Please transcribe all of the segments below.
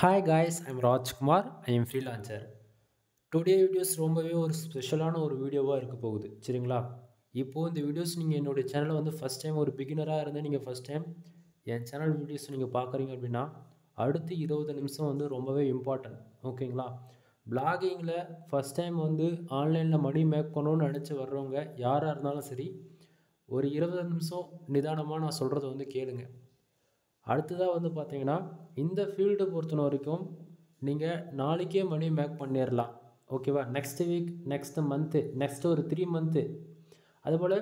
Hi guys, I'm Rajkumar. I am freelancer. Today videos ரொம்பவே ஒரு ஸ்பெஷலான ஒரு வீடியோவாக இருக்க போகுது சரிங்களா. இப்போது இந்த வீடியோஸ் நீங்கள் என்னுடைய சேனலை வந்து ஃபஸ்ட் டைம் ஒரு பிகினராக இருந்து நீங்கள் ஃபஸ்ட் டைம் என் சேனல் வீடியோஸ் நீங்கள் பார்க்குறீங்க அப்படின்னா அடுத்து 20 நிமிஷம் வந்து ரொம்பவே இம்பார்ட்டன்ட் ஓகேங்களா. பிளாகிங்கில் ஃபஸ்ட் டைம் வந்து ஆன்லைனில் மணி மேக் பண்ணணும்னு நினச்சி வர்றவங்க யாராக இருந்தாலும் சரி ஒரு 20 நிமிஷம் நிதானமாக நான் சொல்கிறத வந்து கேளுங்க. அடுத்ததாக வந்து பார்த்தீங்கன்னா இந்த ஃபீல்டை பொறுத்தன வரைக்கும் நீங்கள் நாளைக்கே மணி மேக் பண்ணிடலாம் ஓகேவா. Next week, next month, next ஒரு 3 மந்த்து, அதுபோல்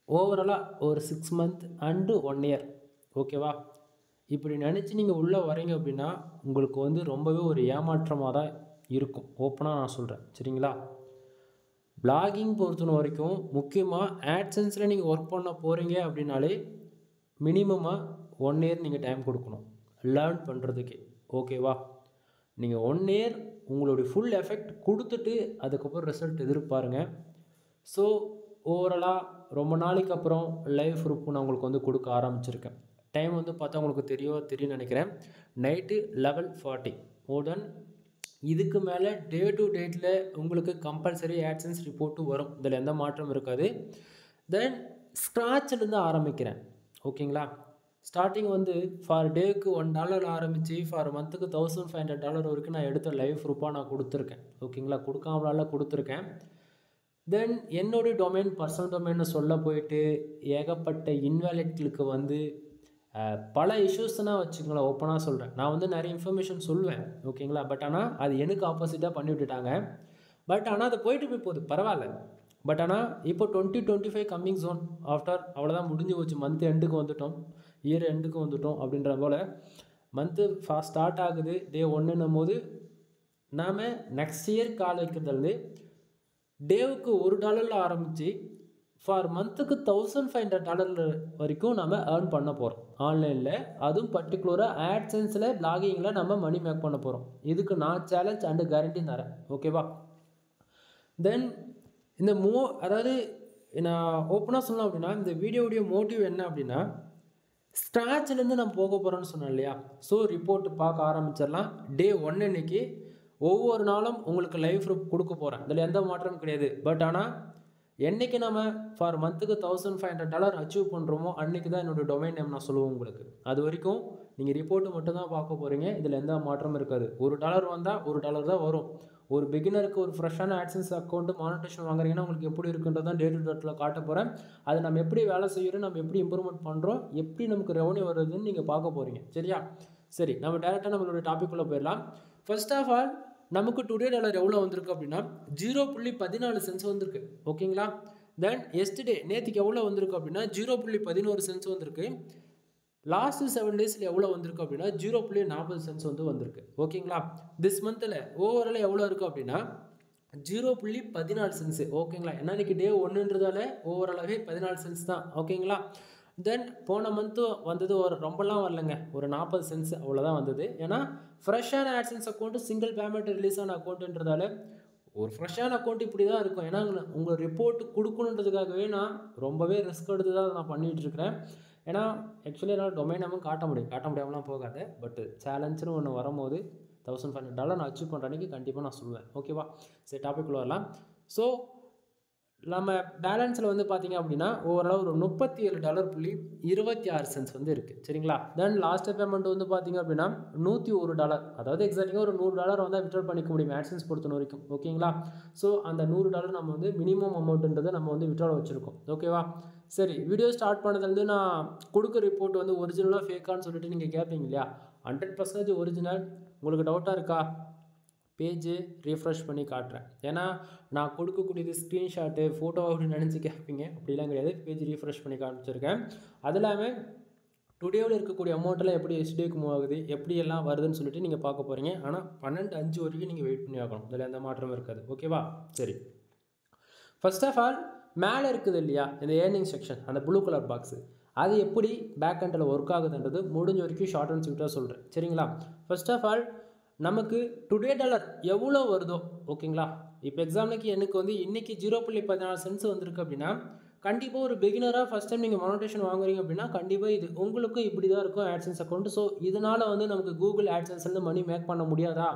ஓவராலாக ஒரு 6 மந்த் அண்டு 1 இயர் ஓகேவா. இப்படி நினச்சி நீங்கள் உள்ளே வரீங்க அப்படின்னா உங்களுக்கு வந்து ரொம்பவே ஒரு ஏமாற்றமாக தான் இருக்கும், ஓப்பனாக நான் சொல்கிறேன் சரிங்களா. பிளாகிங் பொறுத்தன வரைக்கும் முக்கியமாக ஆட்சன்ஸில் நீங்கள் ஒர்க் பண்ண போகிறீங்க அப்படின்னாலே மினிமமாக 1 இயர் நீங்கள் டைம் கொடுக்கணும் லேர்ன் பண்ணுறதுக்கு ஓகேவா. நீங்கள் 1 இயர் உங்களுடைய ஃபுல் எஃபெக்ட் கொடுத்துட்டு அதுக்கப்புறம் ரிசல்ட் எதிர்பாருங்க. ஸோ ஓவராலாக ரொம்ப நாளைக்கு அப்புறம் லைவ் ப்ரூஃப் நான் உங்களுக்கு வந்து கொடுக்க ஆரம்பிச்சிருக்கேன். டைம் வந்து பார்த்தா உங்களுக்கு தெரியும்னு நினைக்கிறேன். நைட்டு 11:40 மோர் தென் இதுக்கு மேலே டே டு டேட்டில் உங்களுக்கு கம்பல்சரி ஆட்சன்ஸ் ரிப்போர்ட்டும் வரும், இதில் எந்த மாற்றம் இருக்காது. தென் ஸ்க்ராட்சிலேருந்து ஆரம்பிக்கிறேன் ஓகேங்களா. ஸ்டார்டிங் வந்து ஃபார் டேக்கு $1 ஆரம்பித்து ஃபார் மந்த்துக்கு $1500 வரைக்கும் நான் எடுத்த லைவ் ப்ரூஃபாக நான் கொடுத்துருக்கேன் ஓகேங்களா. கொடுக்காமலால கொடுத்துருக்கேன். தென் என்னுடைய டொமைன் பர்சனல் டொமைன்னு சொல்ல போயிட்டு ஏகப்பட்ட இன்வேலிட்களுக்கு வந்து பல இஷ்யூஸ்னால் வச்சுக்கோங்களேன். ஓப்பனாக சொல்கிறேன், நான் வந்து நிறைய இன்ஃபர்மேஷன் சொல்லுவேன் ஓகேங்களா. பட் ஆனால் அது எனக்கு ஆப்போசிட்டாக பண்ணி விட்டுட்டாங்க. பட் ஆனால் அது போயிட்டு போகுது பரவாயில்ல. பட் ஆனால் இப்போ 2025 கம்மிங் ஜோன் ஆஃப்டர் அவ்வளோதான் முடிஞ்சு போச்சு. மந்த் எண்டுக்கு வந்துட்டோம், இயர் எண்டுக்கு வந்துட்டோம். அப்படின்ற போல் மந்த்து ஸ்டார்ட் ஆகுது டே 1ன்னும் போது நாம் நெக்ஸ்ட் இயர் கால் வைக்கிறதுலேருந்து டேவுக்கு $1 ஆரம்பித்து ஃபார் மந்த்துக்கு $1500 வரைக்கும் நம்ம ஏர்ன் பண்ண போகிறோம் ஆன்லைனில். அதுவும் பர்டிகுலராக ஆட்சன்ஸில் பிளாகிங்கில் நம்ம மணி மேக் பண்ண போகிறோம். இதுக்கு நான் சேலஞ்ச் அண்டு கேரண்டி தரேன் ஓகேவா. தென் இந்த அதாவது நான் ஓப்பனாக சொல்லலாம் அப்படின்னா இந்த வீடியோடைய மோட்டிவ் என்ன அப்படின்னா ஸ்க்ராட்சிலேருந்து நான் போக போகிறேன்னு சொன்னேன் இல்லையா. ஸோ ரிப்போர்ட்டு பார்க்க ஆரம்பிச்சிடலாம். டே 1 அன்னைக்கு ஒவ்வொரு நாளும் உங்களுக்கு லைவ் ப்ரூஃப் கொடுக்க போகிறேன், இதில் எந்த மாற்றமும் கிடையாது. பட் ஆனால் என்றைக்கு நம்ம ஃபார் மந்த்துக்கு $1500 அச்சீவ் பண்ணுறோமோ அன்றைக்கி தான் என்னோடய டொமைன் நேம் நான் சொல்லுவேன் உங்களுக்கு. அது வரைக்கும் நீங்கள் ரிப்போர்ட்டு மட்டும் தான் பார்க்க போகிறீங்க, இதில் எந்த மாற்றமும் இருக்காது. $1 வந்தால் $1 தான் வரும். ஒரு பிகினருக்கு ஒரு ஃப்ரெஷ்ஷான ஆட்சன்ஸ் அக்கௌண்ட்டு மானிட்டேஷன் வாங்குறீங்கன்னா உங்களுக்கு எப்படி இருக்குன்றதான் டே டு டேட்டில் காட்ட போகிறேன். அது நம்ம எப்படி வேலை செய்கிறோம், நம்ம எப்படி இம்ப்ரூவ்மெண்ட் பண்ணுறோம், எப்படி நமக்கு ரெவன்யூ வருதுன்னு நீங்கள் பார்க்க போகிறீங்க சரியா. சரி, நம்ம டேரெக்டாக நம்மளோட டாபிக்குள்ளே போயிடலாம். ஃபர்ஸ்ட் ஆஃப் ஆல் நமக்கு டுடே டாலர் எவ்வளோ வந்திருக்கு அப்படின்னா 0.14 சென்ஸ் வந்திருக்கு ஓகேங்களா. தென் எஸ்டர்டே நேற்றுக்கு எவ்வளோ வந்திருக்கு அப்படின்னா 0.11 சென்ஸ் வந்திருக்கு. லாஸ்ட்டு 7 டேஸில் எவ்வளோ வந்திருக்கு அப்படின்னா 0.40 சென்ஸ் வந்து வந்திருக்கு ஓகேங்களா. திஸ் மந்தில் ஓவரால் எவ்வளோ இருக்குது அப்படின்னா 0.14 சென்ஸு ஓகேங்களா. ஏன்னா இன்றைக்கி டே 1ன்றதால ஓவராலாகவே 14 சென்ஸ் தான் ஓகேங்களா. தென் போன மந்த்து வந்தது ஒரு ரொம்பலாம் வரலைங்க, ஒரு 40 சென்ஸ் அவ்வளோதான் வந்தது. ஏன்னா ஃப்ரெஷ்ஷான ஆட்சன்ஸ் அக்கௌண்ட்டு சிங்கிள் பேமெண்ட் ரிலீஸ் ஆன அக்கௌண்ட்டுன்றதால ஒரு ஃப்ரெஷ்ஷான அக்கௌண்ட் இப்படி தான் இருக்கும். ஏன்னா உங்கள் ரிப்போர்ட் கொடுக்கணுன்றதுக்காகவே நான் ரொம்பவே ரிஸ்க் எடுத்து தான் நான் பண்ணிகிட்ருக்கிறேன். ஏன்னா ஆக்சுவலி என்னால் டொமைன் நேமும் காட்ட முடியாமலாம் போகாது. பட் சேலஞ்சுன்னு ஒன்று வரும்போது $1500 நான் அச்சீவ் பண்ணுற அன்றைக்கி கண்டிப்பாக நான் சொல்லுவேன் ஓகேவா. சரி, டாபிக்குள்ளே வரலாம். ஸோ நம்ம பேலன்ஸில் வந்து பார்த்திங்க அப்படின்னா ஓவரால் ஒரு $37.26 சென்ஸ் வந்து இருக்குது சரிங்களா. தென் லாஸ்ட் பேமெண்ட் வந்து பார்த்திங்க அப்படின்னா $101, அதாவது எக்ஸாக்டாக ஒரு $100 வந்தால் விட்ரா பண்ணிக்க முடியும் ஆட்சன்ஸ் பொறுத்த வரைக்கும் ஓகேங்களா. ஸோ அந்த $100 நம்ம வந்து மினிமம் அமௌண்ட்டுன்றதை நம்ம வந்து விட்ரா வச்சுருக்கோம் ஓகேவா. சரி, வீடியோ ஸ்டார்ட் பண்ணதுலேருந்து நான் கொடுக்க ரிப்போர்ட் வந்து ஒரிஜினலாக ஃபேக்கான்னு சொல்லிட்டு நீங்கள் கேட்பீங்க இல்லையா. 100% ஒரிஜினல். உங்களுக்கு டவுட்டாக இருக்கா, பேஜு ரீஃப்ரெஷ் பண்ணி காட்டுறேன். ஏன்னா நான் கொடுக்கக்கூடியது ஸ்க்ரீன்ஷாட்டு ஃபோட்டோ அப்படின்னு நினச்சி கேட்பீங்க, அப்படிலாம் கிடையாது. பேஜ் ரீஃப்ரெஷ் பண்ணி காமிச்சிருக்கேன். அது இல்லாமல் டுடேவில் இருக்கக்கூடிய அமௌண்ட்டெல்லாம் எப்படி எஸ்டிக்கு மூவ் ஆகுது, எப்படி எல்லாம் வருதுன்னு சொல்லிட்டு நீங்கள் பார்க்க போகிறீங்க. ஆனால் 12:05 வரைக்கும் நீங்கள் வெயிட் பண்ணி ஆகணும், இதில் எந்த மாற்றமும் இருக்காது ஓகேவா. சரி, ஃபர்ஸ்ட் ஆஃப் ஆல் மேலே இருக்குது இல்லையா இந்த ஏர்னிங் செக்ஷன், அந்த ப்ளூ கலர் பாக்ஸு, அது எப்படி பேக் எண்டில் ஒர்க் ஆகுதுன்றது முடிஞ்ச வரைக்கும் ஷார்ட் அண்ட் ஸ்வீட்டாக சொல்கிறேன் சரிங்களா. ஃபர்ஸ்ட் ஆஃப் ஆல் நமக்கு டுடே டாலர் எவ்வளோ வருதோ ஓகேங்களா. இப்போ எக்ஸாம்பிளுக்கு எனக்கு வந்து இன்றைக்கி 0.14 சென்ஸ் வந்திருக்கு அப்படின்னா கண்டிப்பாக ஒரு பிகினராக ஃபஸ்ட் டைம் நீங்கள் மானிட்டேஷன் வாங்குறீங்க அப்படின்னா கண்டிப்பாக இது உங்களுக்கும் இப்படி தான் இருக்கும் ஆட்சன்ஸ் அக்கௌண்ட். ஸோ இதனால் வந்து நமக்கு கூகுள் ஆட்சன்ஸ்லேருந்து மணி மேக் பண்ண முடியாதா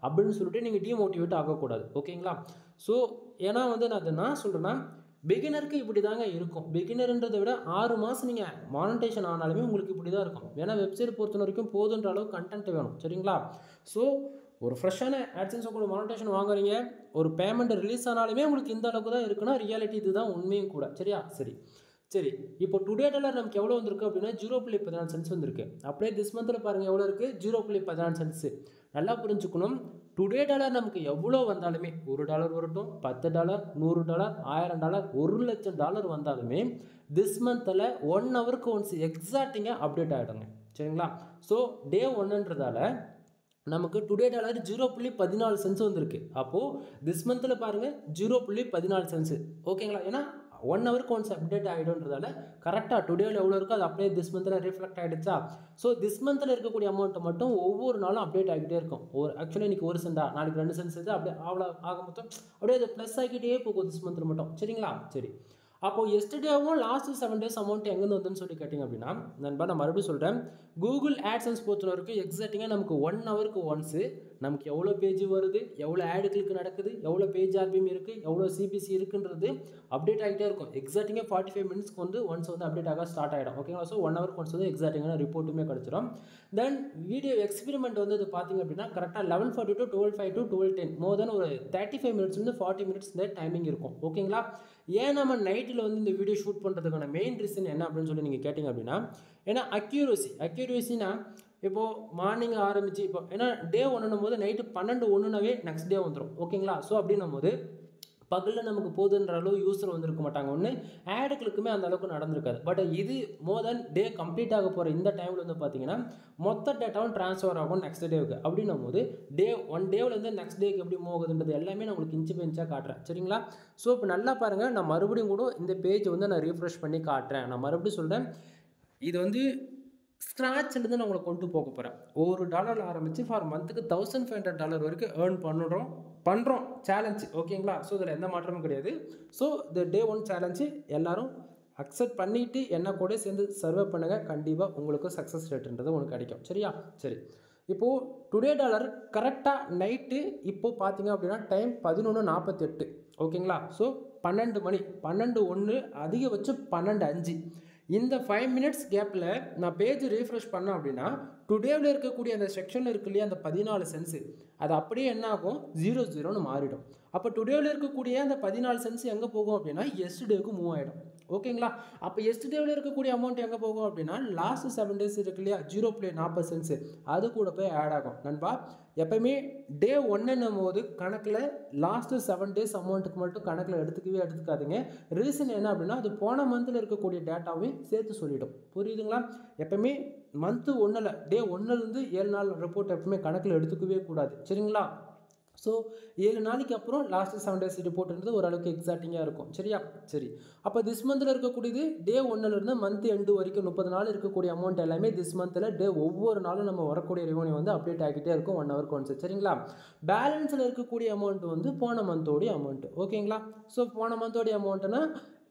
அப்படின்னு சொல்லிட்டு நீங்கள் டிமோட்டிவேட் ஆகக்கூடாது. ஓகேங்களா? ஸோ ஏன்னா வந்து நான் சொல்கிறேன்னா பிகினருக்கு இப்படி தாங்க இருக்கும். பிகினர்ன்றதை விட 6 மாதம் நீங்கள் மானிட்டேஷன் ஆனாலுமே உங்களுக்கு இப்படி தான் இருக்கும். ஏன்னா வெப்சைட் பொறுத்த வரைக்கும் போதுன்ற அளவு கண்டென்ட் வேணும். சரிங்களா? ஸோ ஒரு ஃப்ரெஷ்ஷான ஆட்சன்ஸ் கூட மானிட்டேஷன் வாங்குறீங்க, ஒரு பேமெண்ட் ரிலீஸ் ஆனாலுமே உங்களுக்கு இந்த அளவுக்கு தான் இருக்குன்னா ரியாலிட்டி இதுதான் உண்மையும் கூட. சரியா? சரி இப்போ டுடே டாலர் நமக்கு எவ்வளோ வந்திருக்கு அப்படின்னா 0.14 சென்ட்ஸ் வந்திருக்கு. அப்படியே திஸ் மந்தில் பாருங்கள் எவ்வளோ இருக்குது, 0.14 சென்ட்ஸு. நல்லா புரிஞ்சுக்கணும், டுடே டாலர் நமக்கு எவ்வளோ வந்தாலுமே $1 வரட்டும், $10, $100, $1000, $1,00,000 வந்தாலுமே திஸ் மந்தில் 1 ஹவருக்கு ஒன்ஸ் எக்ஸாக்டிங்காக அப்டேட் ஆகிடுங்க. சரிங்களா? ஸோ டே 1ன்றதால நமக்கு டுடே டாலர் 0.14 சென்ட்ஸ் வந்திருக்கு. அப்போது திஸ் மந்தில் பாருங்கள் 0.14 சென்ட்ஸு. ஓகேங்களா? ஏன்னா 1 ஹவருக்கு ஒன்ஸ் அப்டேட் ஆகிடும்ன்றதால கரெக்டாக டுடேவில் எவ்வளோ இருக்கோ அது அப்படியே திஸ் மந்தில் ரிஃப்ளெக்ட் ஆகிடுச்சா. ஸோ திஸ் மந்தில் இருக்கக்கூடிய அமௌண்ட்டை மட்டும் ஒவ்வொரு நாளும் அப்டேட் ஆகிட்டே இருக்கும். ஆக்சுவலி இன்றைக்கி 1 சென்டா, நாளைக்கு 2 சென்ட்ஸ் இது அப்படியே அவ்வளோ ஆக மொத்தம் அப்படியே அது ப்ளஸ் ஆகிட்டே போகும் திஸ் மந்தில் மட்டும். சரிங்களா? சரி, அப்போது எஸ்டர்டேவும் லாஸ்ட் 7 டேஸ் அமௌண்ட் எங்கேருந்து வந்துன்னு சொல்லி கேட்டிங்க அப்படின்னா நான் மறுபடியும் சொல்கிறேன், கூகுள் ஆட்சன்ஸ் பொறுத்த வரைக்கும் எக்ஸாக்டிங்காக நமக்கு 1 ஹவருக்கு ஒன்ஸு நமக்கு எவ்வளோ பேஜ் வருது, எவ்வளோ ஆடு கிளிக் நடக்குது, எவ்வளோ பேஜ் ஆர்பிஎம் இருக்குது, எவ்வளோ சிபிசி இருக்குன்றது அப்டேட் ஆகிட்டே இருக்கும். எக்ஸாக்டிங்காக 45 மினிட்ஸ்க்கு வந்து ஒன்ஸ் வந்து அப்டேட் ஆக ஸ்டார்ட் ஆகிடும். ஓகேங்களா? ஸோ 1 ஹவருக்கு ஒன்ஸ் வந்து எக்ஸாக்டிங்கான ரிப்போர்ட்டுமே கிடச்சிடும். தென் வீடியோ எக்ஸ்பெரிமெண்ட் வந்து இது பார்த்திங்க அப்படின்னா கரெக்டாக 11:40 to 12:05 to 12:10 மோர் தென் ஒரு 35 மினிட்ஸ்லேருந்து 40 மினிட்ஸ் இந்த டைமிங் இருக்கும். ஓகேங்களா? ஏன் நம்ம நைட்டில் வந்து இந்த வீடியோ ஷூட் பண்ணுறதுக்கான மெயின் ரீசன் என்ன அப்படின்னு சொல்லி நீங்கள் கேட்டிங்க அப்படின்னா, ஏன்னா அக்யூரசினா இப்போது மார்னிங் ஆரம்பிச்சு இப்போ ஏன்னா டே 1ன்னும் போது நைட்டு 12:01னாவே நெக்ஸ்ட் டே வந்துடும். ஓகேங்களா? ஸோ அப்படின்னும் போது பகலில் நமக்கு போதுன்ற அளவு யூஸர் வந்திருக்க மாட்டாங்க. ஒன்று ஆடுகளுக்குமே அந்த அளவுக்கு நடந்திருக்காது. பட் இது மோர் தென் டே கம்ப்ளீட் ஆக போகிற இந்த டைமில் வந்து பார்த்தீங்கன்னா மொத்த டேட்டாவும் ட்ரான்ஸ்ஃபர் ஆகும் நெக்ஸ்ட் டேவுக்கு. அப்படின்னும் போது டே 1 டேவிலேருந்து நெக்ஸ்ட் டேக்கு எப்படி போகுதுன்றது எல்லாமே நான் உங்களுக்கு இன்ச்சு பெஞ்சாக காட்டுறேன். சரிங்களா? ஸோ இப்போ நல்லா பாருங்கள், நான் மறுபடியும் கூட இந்த பேஜ் வந்து நான் ரீஃப்ரெஷ் பண்ணி காட்டுறேன். நான் மறுபடியும் சொல்கிறேன், இது வந்து ஸ்க்ராட்ச்லேருந்து நான் உங்களை கொண்டு போக போகிறேன். $1 ஆரம்பித்து ஃபார் மந்த்துக்கு $1,500 வரைக்கும் ஏர்ன் பண்ணுறோம் சேலஞ்ச். ஓகேங்களா? ஸோ இதில் எந்த மாற்றமும் கிடையாது. ஸோ இந்த டே 1 சேலஞ்சு எல்லோரும் அக்செப்ட் பண்ணிவிட்டு என்ன கூட சேர்ந்து சர்வே பண்ணுங்கள். கண்டிப்பாக உங்களுக்கு சக்ஸஸ் ரேட்டுன்றது உங்களுக்கு கிடைக்கும். சரி, இப்போது டுடே டாலர் கரெக்டாக நைட்டு இப்போது பார்த்தீங்க அப்படின்னா டைம் 11:48. ஓகேங்களா? ஸோ 12 மணி, 12:01, அதிகபட்சம் 12:05. இந்த 5 மினிட்ஸ் கேப்பில் நான் பேஜ் ரீஃப்ரெஷ் பண்ணேன் அப்படின்னா டுடேவில் இருக்கக்கூடிய அந்த செக்ஷனில் இருக்கு இல்லையா அந்த 14 சென்ட்ஸு அது அப்படியே என்ன ஆகும், 00ன்னு மாறிடும். அப்போ டுடேவில் இருக்கக்கூடிய அந்த 14 சென்ட்ஸ் எங்கே போகும் அப்படின்னா எஸ்டர்டேவுக்கு மூவ் ஆகிடும். ஓகேங்களா? அப்போ எஸ்டர்டேவில் இருக்கக்கூடிய அமௌண்ட் எங்கே போகும் அப்படின்னா லாஸ்ட் 7 டேஸ் இருக்கு இல்லையா 0.40 சென்ட்ஸு அது கூட போய் ஆட் ஆகும். நண்பா, எப்போயுமே டே 1ன்னும் போது கணக்கில் லாஸ்ட்டு 7 டேஸ் அமௌண்ட்டுக்கு மட்டும் கணக்கில் எடுத்துக்காதீங்க. ரீசன் என்ன அப்படின்னா அது போன மந்தில் இருக்கக்கூடிய டேட்டாவையும் சேர்த்து சொல்லிவிடும். புரியுதுங்களா? எப்போயுமே மந்த்து 1ல் டே 1லேருந்து 7 நாள் ரிப்போர்ட் எப்பவுமே கணக்கில் எடுத்துக்கவே கூடாது. சரிங்களா? ஸோ 7 நாளைக்கு அப்புறம் லாஸ்ட்டு 7 டேஸ் ரிப்போர்ட்ன்றது ஓரளவுக்கு எக்ஸாக்டிங்காக இருக்கும். சரி, அப்போ திஸ் மந்தில் இருக்கக்கூடியது டே 1லேருந்து மந்த் எண்டு வரைக்கும் 30 நாள் இருக்கக்கூடிய அமௌண்ட் எல்லாமே திஸ் மந்தில் டே ஒவ்வொரு நாளும் நம்ம வரக்கூடிய ரெவன்யூ வந்து அப்டேட் ஆகிட்டே இருக்கும் 1 ஹவருக்கு ஒன்ஸ். சரிங்களா? பேலன்ஸில் இருக்கக்கூடிய அமௌண்ட் வந்து போன மந்தோடைய அமௌண்ட்டு. ஓகேங்களா? ஸோ போன மந்தோடைய அமௌண்ட்டுனா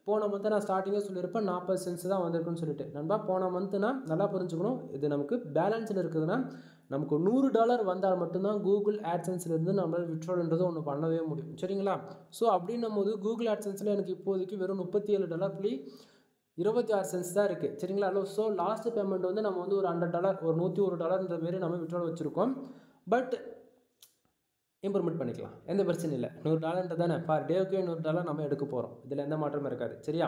போன மந்த்தை நான் ஸ்டார்டிங்கே சொல்லியிருப்பேன் 40 சென்ட்ஸ் தான் வந்திருக்குன்னு சொல்லிட்டு. நண்பா, போன மந்த்துனா நல்லா புரிஞ்சுக்கணும், இது நமக்கு பேலன்ஸில் இருக்குதுன்னா நமக்கு $100 வந்தால் மட்டும்தான் கூகுள் ஆட்சன்ஸ்லேருந்து நம்மளால் விட்ரோல்ன்றது ஒன்று பண்ணவே முடியும். சரிங்களா? ஸோ அப்படின்னும் போது கூகுள் ஆட்சன்ஸில் எனக்கு இப்போதைக்கு வெறும் $37.26 தான் இருக்குது. சரிங்களா? ஸோ லாஸ்ட் பேமெண்ட் வந்து நம்ம வந்து ஒரு $100 ஒரு $101 மாரி நம்ம விட்ரோல் வச்சுருக்கோம். பட் இம்ப்ரூவ்மெண்ட் பண்ணிக்கலாம், எந்த பிரச்சனையும் இல்லை. $100 தானே, பர் டேவுக்கு $100 நம்ம எடுக்க போகிறோம். இதில் எந்த மாற்றமும் இருக்காது. சரி,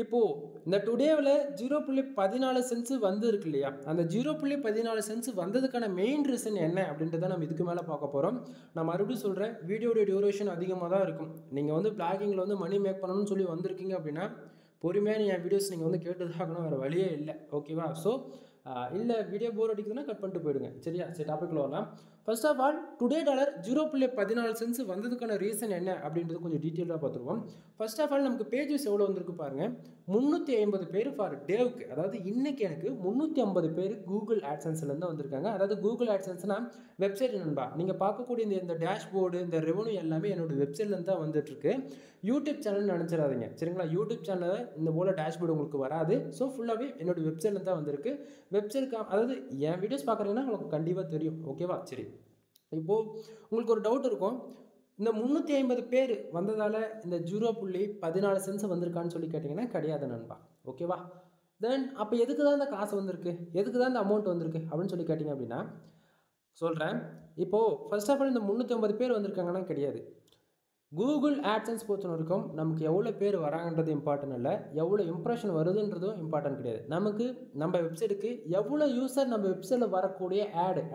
இப்போது இந்த டுடேவில் 0.14 சென்ட்ஸ் வந்து இருக்கு இல்லையா, அந்த 0.14 சென்ட்ஸ் வந்ததுக்கான மெயின் ரீசன் என்ன அப்படின்றத நம்ம இதுக்கு மேலே பார்க்க போகிறோம். நான் மறுபடியும் சொல்கிறேன், வீடியோடைய டியூரேஷன் அதிகமாக தான் இருக்கும். நீங்கள் வந்து பிளாகிங்கில் வந்து மணி மேக் பண்ணணும்னு சொல்லி வந்திருக்கீங்க அப்படின்னா பொறுமையாக என் வீடியோஸ் நீங்கள் வந்து கேட்டுதாகணும், வேறு வழியே இல்லை. ஓகேவா? ஸோ இல்லை வீடியோ போர் அடிக்குதுன்னா கட் பண்ணிட்டு போயிடுங்க. சரி, டாபிக்கில் வரலாம். First of all today dollar 0.14 cents வந்ததுக்கான ரீசன் என்ன அப்படின்றது கொஞ்சம் டீட்டெயிலாக பார்த்துருவோம். ஃபர்ஸ்ட் ஆஃப் ஆல் நமக்கு பேஜஸ் எவ்வளோ வந்திருக்கு பாருங்கள், 350 பேர் ஃபார் டேவுக்கு, அதாவது இன்னைக்கு எனக்கு 350 பேர் கூகுள் ஆட்சன்ஸ்லேருந்து வந்திருக்காங்க. அதாவது கூகுள் ஆட்சன்ஸ்னால் வெப்சைட் நண்பா, நீங்கள் பார்க்கக்கூடிய இந்த டேஷ்போர்டு இந்த ரெவன்யூ எல்லாமே என்னோடய வெப்சைட்லேருந்து தான் வந்துட்டுருக்கு. யூடியூப் சேனல் நினச்சிடாதீங்க சரிங்களா. யூடியூப் சேனலில் இந்த போல் டேஷ்போர்டு உங்களுக்கு வராது. ஸோ ஃபுல்லாகவே என்னோடய வெப்சைட்லேருந்து தான் வந்திருக்கு. வெப்சைட் அதாவது என் வீடியோஸ் பார்க்குறீங்கன்னா உங்களுக்கு கண்டிப்பாக தெரியும். ஓகேவா? சரி, இப்போது உங்களுக்கு ஒரு டவுட் இருக்கும், இந்த 350 பேர் வந்ததால் இந்த 0.14 சென்ட்ஸ் வந்திருக்கான்னு சொல்லி கேட்டிங்கன்னா கிடையாது நண்பா. ஓகேவா? தென் அப்போ எதுக்கு தான் இந்த காசு வந்திருக்கு, எதுக்கு தான் இந்த அமௌண்ட் வந்திருக்கு அப்படின்னு சொல்லி கேட்டிங்க அப்படின்னா சொல்கிறேன். இப்போது ஃபர்ஸ்ட் ஆஃப் ஆல் இந்த 350 பேர் வந்திருக்காங்கன்னா கிடையாது. கூகுள் ஆட்சன்ஸ் பொறுத்த வரைக்கும் நமக்கு எவ்வளோ பேர் வராங்கன்றது இம்பார்ட்டன்ட் இல்லை, எவ்வளோ இம்ப்ரெஷன் வருதுன்றதும் இம்பார்ட்டன்ட் கிடையாது. நமக்கு நம்ம வெப்சைட்டுக்கு எவ்வளோ யூசர் நம்ம வெப்சைட்டில் வரக்கூடிய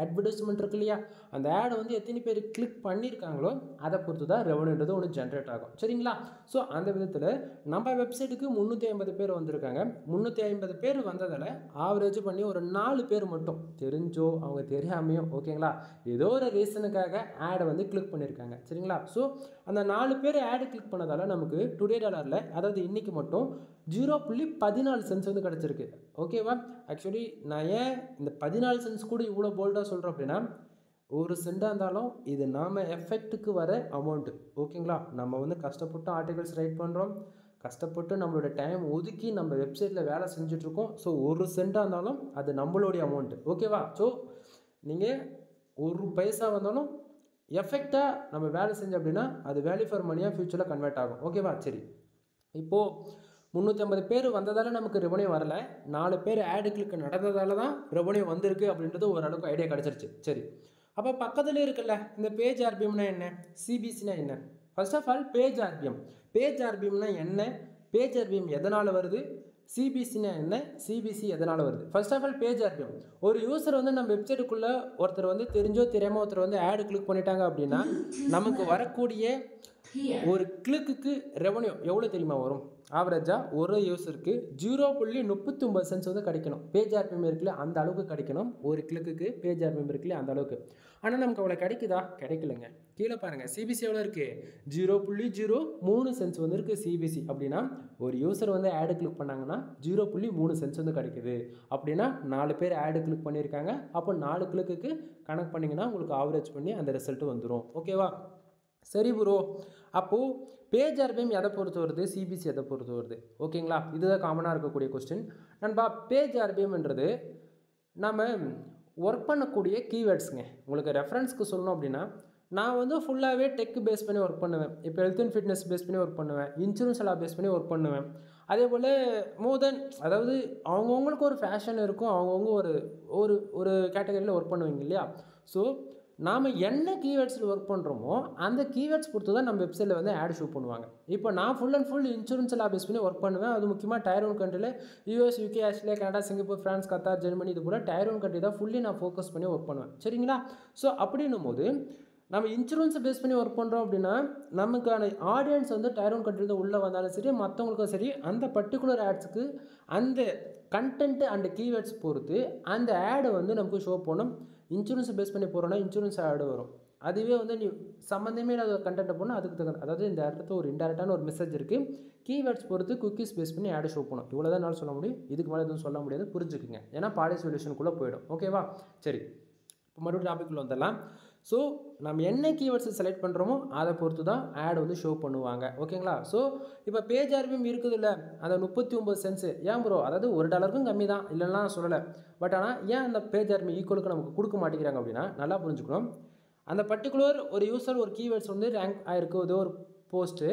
அட்வர்டைஸ்மெண்ட் இருக்கு இல்லையா, அந்த ஆடை வந்து எத்தனை பேர் கிளிக் பண்ணியிருக்காங்களோ அதை பொறுத்து தான் ரெவன்யூன்றது ஒன்று ஜென்ரேட் ஆகும் சரிங்களா. ஸோ அந்த விதத்தில் நம்ம வெப்சைட்டுக்கு 350 பேர் வந்திருக்காங்க. 350 பேர் வந்ததில் ஆவரேஜ் பண்ணி ஒரு 4 பேர் மட்டும் தெரிஞ்சோ அவங்க தெரியாமையோ ஓகேங்களா ஏதோ ஒரு ரீசனுக்காக ஆடை வந்து கிளிக் பண்ணியிருக்காங்க சரிங்களா. ஸோ அந்த 4 பேர் ஆடு கிளிக் பண்ணதால் நமக்கு டுடே டாலரில் அதாவது இன்றைக்கி மட்டும் 0.14 சென்ட்ஸ் வந்து கிடச்சிருக்கு. ஓகேவா? ஆக்சுவலி நான் ஏன் இந்த 14 சென்ட்ஸ் கூட இவ்வளோ போல்டாக சொல்கிறோம் அப்படின்னா, ஒரு சென்டாக இருந்தாலும் இது நாம் எஃபெக்ட்டுக்கு வர அமௌண்ட்டு. ஓகேங்களா? நம்ம வந்து கஷ்டப்பட்டு ஆர்டிகல்ஸ் ரைட் பண்ணுறோம், கஷ்டப்பட்டு நம்மளோட டைம் ஒதுக்கி நம்ம வெப்சைட்டில் வேலை செஞ்சுட்ருக்கோம். ஸோ ஒரு சென்டாக இருந்தாலும் அது நம்மளுடைய அமௌண்ட்டு. ஓகேவா? ஸோ நீங்கள் ஒரு பைசா வந்தாலும் எஃபெக்டாக நம்ம வேலை செஞ்சோம் அப்படின்னா அது வேல்யூ ஃபார் மணியாக ஃபியூச்சரில் கன்வெர்ட் ஆகும். ஓகேவா? சரி, இப்போது 350 பேர் வந்ததால் நமக்கு ரெவன்யூ வரலை, 4 பேர் ஆடு கிளிக் நடந்ததால் தான் ரெவன்யூ வந்திருக்கு அப்படின்றது ஓரளவுக்கு ஐடியா கிடச்சிருச்சு. சரி, அப்போ பக்கத்தில் இருக்குல்ல இந்த பேஜ் ஆர்பிஎம்னா என்ன, சிபிசினா என்ன? ஃபர்ஸ்ட் ஆஃப் ஆல் பேஜ் ஆர்பிஎம்னா என்ன, பேஜ் ஆர்பிஎம் எதனால் வருது, சிபிசினா என்ன, சிபிசி எதனால் வருது? First of all page RPM, ஒரு யூசர் வந்து நம்ம வெப்சைட்டுக்குள்ளே ஒருத்தர் வந்து தெரிஞ்சோ தெரியாமல் ஒருத்தர் வந்து ஆடு கிளிக் பண்ணிட்டாங்க அப்படின்னா நமக்கு வரக்கூடிய ஒரு கிளிக்கு ரெவன்யூ எவ்வளோ தெரியுமா வரும்? ஆவரேஜாக ஒரு யூஸருக்கு 0.39 சென்ட்ஸ் வந்து கிடைக்கணும். பேஜ் ஆர்பிஎம் இருக்குல்ல அந்த அளவுக்கு கிடைக்கணும். ஒரு கிளிக்கு பேஜ் ஆர்பிஎம் இருக்குல்ல அந்த அளவுக்கு. ஆனால் நமக்கு அவ்வளோ கிடைக்குதா? கிடைக்கலங்க. கீழே பாருங்கள், சிபிசி எவ்வளோ இருக்குது? 0.03 சென்ட்ஸ் வந்து இருக்குது சிபிசி. அப்படின்னா ஒரு யூசர் வந்து ஆடு கிளிக் பண்ணாங்கன்னா 0.3 சென்ட்ஸ் வந்து கிடைக்குது. அப்படின்னா 4 பேர் ஆடு கிளிக் பண்ணியிருக்காங்க. அப்போ 4 கிளிக்கு கணக்கு பண்ணிங்கன்னா உங்களுக்கு ஆவரேஜ் பண்ணி அந்த ரிசல்ட்டு வந்துடும். ஓகேவா? சரி ப்ரோ, அப்போது பேஜ் ஆர்பிஎம் எதை பொறுத்து வருது, சிபிசி எதை பொறுத்து வருது? ஓகேங்களா, இதுதான் காமனாக இருக்கக்கூடிய கொஸ்டின் நண்பா. பேஜ் ஆர்பிஎம்ன்றது நம்ம ஒர்க் பண்ணக்கூடிய கீவேர்ட்ஸுங்க. உங்களுக்கு ரெஃபரன்ஸ்க்கு சொல்லணும் அப்படின்னா நான் வந்து ஃபுல்லாகவே டெக் பேஸ் பண்ணி ஒர்க் பண்ணுவேன். இப்போ ஹெல்த் அண்ட் ஃபிட்னஸ் பேஸ் பண்ணி ஒர்க் பண்ணுவேன், இன்சூரன்ஸ் எல்லாம் பேஸ் பண்ணி ஒர்க் பண்ணுவேன். அதே போல் அதாவது அவங்கவுங்களுக்கு ஒரு ஃபேஷன் இருக்கும், அவங்கவுங்க ஒரு ஒரு ஒரு கேட்டகரியில் ஒர்க் பண்ணுவீங்க இல்லையா. ஸோ நாம் என்ன கீவேர்ட்ஸில் ஒர்க் பண்ணுறோமோ அந்த கீவேர்ட்ஸ் பொறுத்து தான் நம்ம வெப்சைட்டில் வந்து ஆட் ஷோ பண்ணுவாங்க. இப்போ நான் ஃபுல் அண்ட் ஃபுல் இன்சூரன்ஸ் எல்லாம் பேஸ் பண்ணி ஒர்க் பண்ணுவேன். அது முக்கியமாக டயர் 1 கண்ட்ரியில் US, UK, Australia, Canada, Singapore, France, Qatar, Germany இது போல் டயர் 1 கண்ட்ரி தான் ஃபுல்லி நான் ஃபோக்கஸ் பண்ணி ஒர்க் பண்ணுவேன் சரிங்களா. ஸோ அப்படின்னும் போது நம்ம இன்சூரன்ஸை பேஸ் பண்ணி ஒர்க் பண்ணுறோம் அப்படின்னா நமக்கான ஆடியன்ஸ் வந்து டயர் 1 கண்ட்ரியில் உள்ளே வந்தாலும் சரி மற்றவங்களுக்கும் சரி அந்த பர்டிகுலர் ஆட்ஸுக்கு அந்த கண்டென்ட்டு அண்ட் கீவேர்ட்ஸ் பொறுத்து அந்த ஆடை வந்து நமக்கு ஷோ பண்ணணும். இன்சூரன்ஸை பேஸ் பண்ணி போகிறோன்னா இன்சூரன்ஸ் ஆடு வரும். அதுவே வந்து நீ சம்மந்தமே இல்லாத கண்டென்ட்டை போனால் அதுக்கு தகுந்த, அதாவது இந்த இடத்துல ஒரு இன்டெரக்டான ஒரு மெசேஜ் இருக்குது, கீவேர்ட்ஸ் பொறுத்து குக்கீஸ் பேஸ் பண்ணி ஆடு ஷோ பண்ணணும். இவ்வளோ தான் என்னால் சொல்ல முடியும், இதுக்கு மேலே எதுவும் சொல்ல முடியாது, புரிஞ்சுக்குங்க. ஏன்னா பாடி சொல்யூஷனுக்குள்ளே போயிடும். ஓகேவா? சரி, இப்போ மறுபடியும் டாபிக்குள்ளே வந்துடலாம். ஸோ நம்ம என்ன கீவேர்ட்ஸை செலக்ட் பண்ணுறோமோ அதை பொறுத்து தான் ஆட் வந்து ஷோ பண்ணுவாங்க. ஓகேங்களா? ஸோ இப்போ பேஜ் ஆர்பிஎம் இருக்குது இல்லை அந்த 39 சென்ட்ஸு, ஏன் ப்ரோ அதாவது $1 கம்மி தான் இல்லைன்னா சொல்லலை. பட் ஆனால் ஏன் அந்த பேஜ் ஆர்பிஎம் ஈக்குவலுக்கு நமக்கு கொடுக்க மாட்டேங்கிறாங்க அப்படின்னா நல்லா புரிஞ்சுக்கணும். அந்த பர்டிகுலர் ஒரு யூசர் ஒரு கீவேர்ட்ஸ் வந்து ரேங்க் ஆகிருக்கு ஏதோ ஒரு போஸ்ட்டு,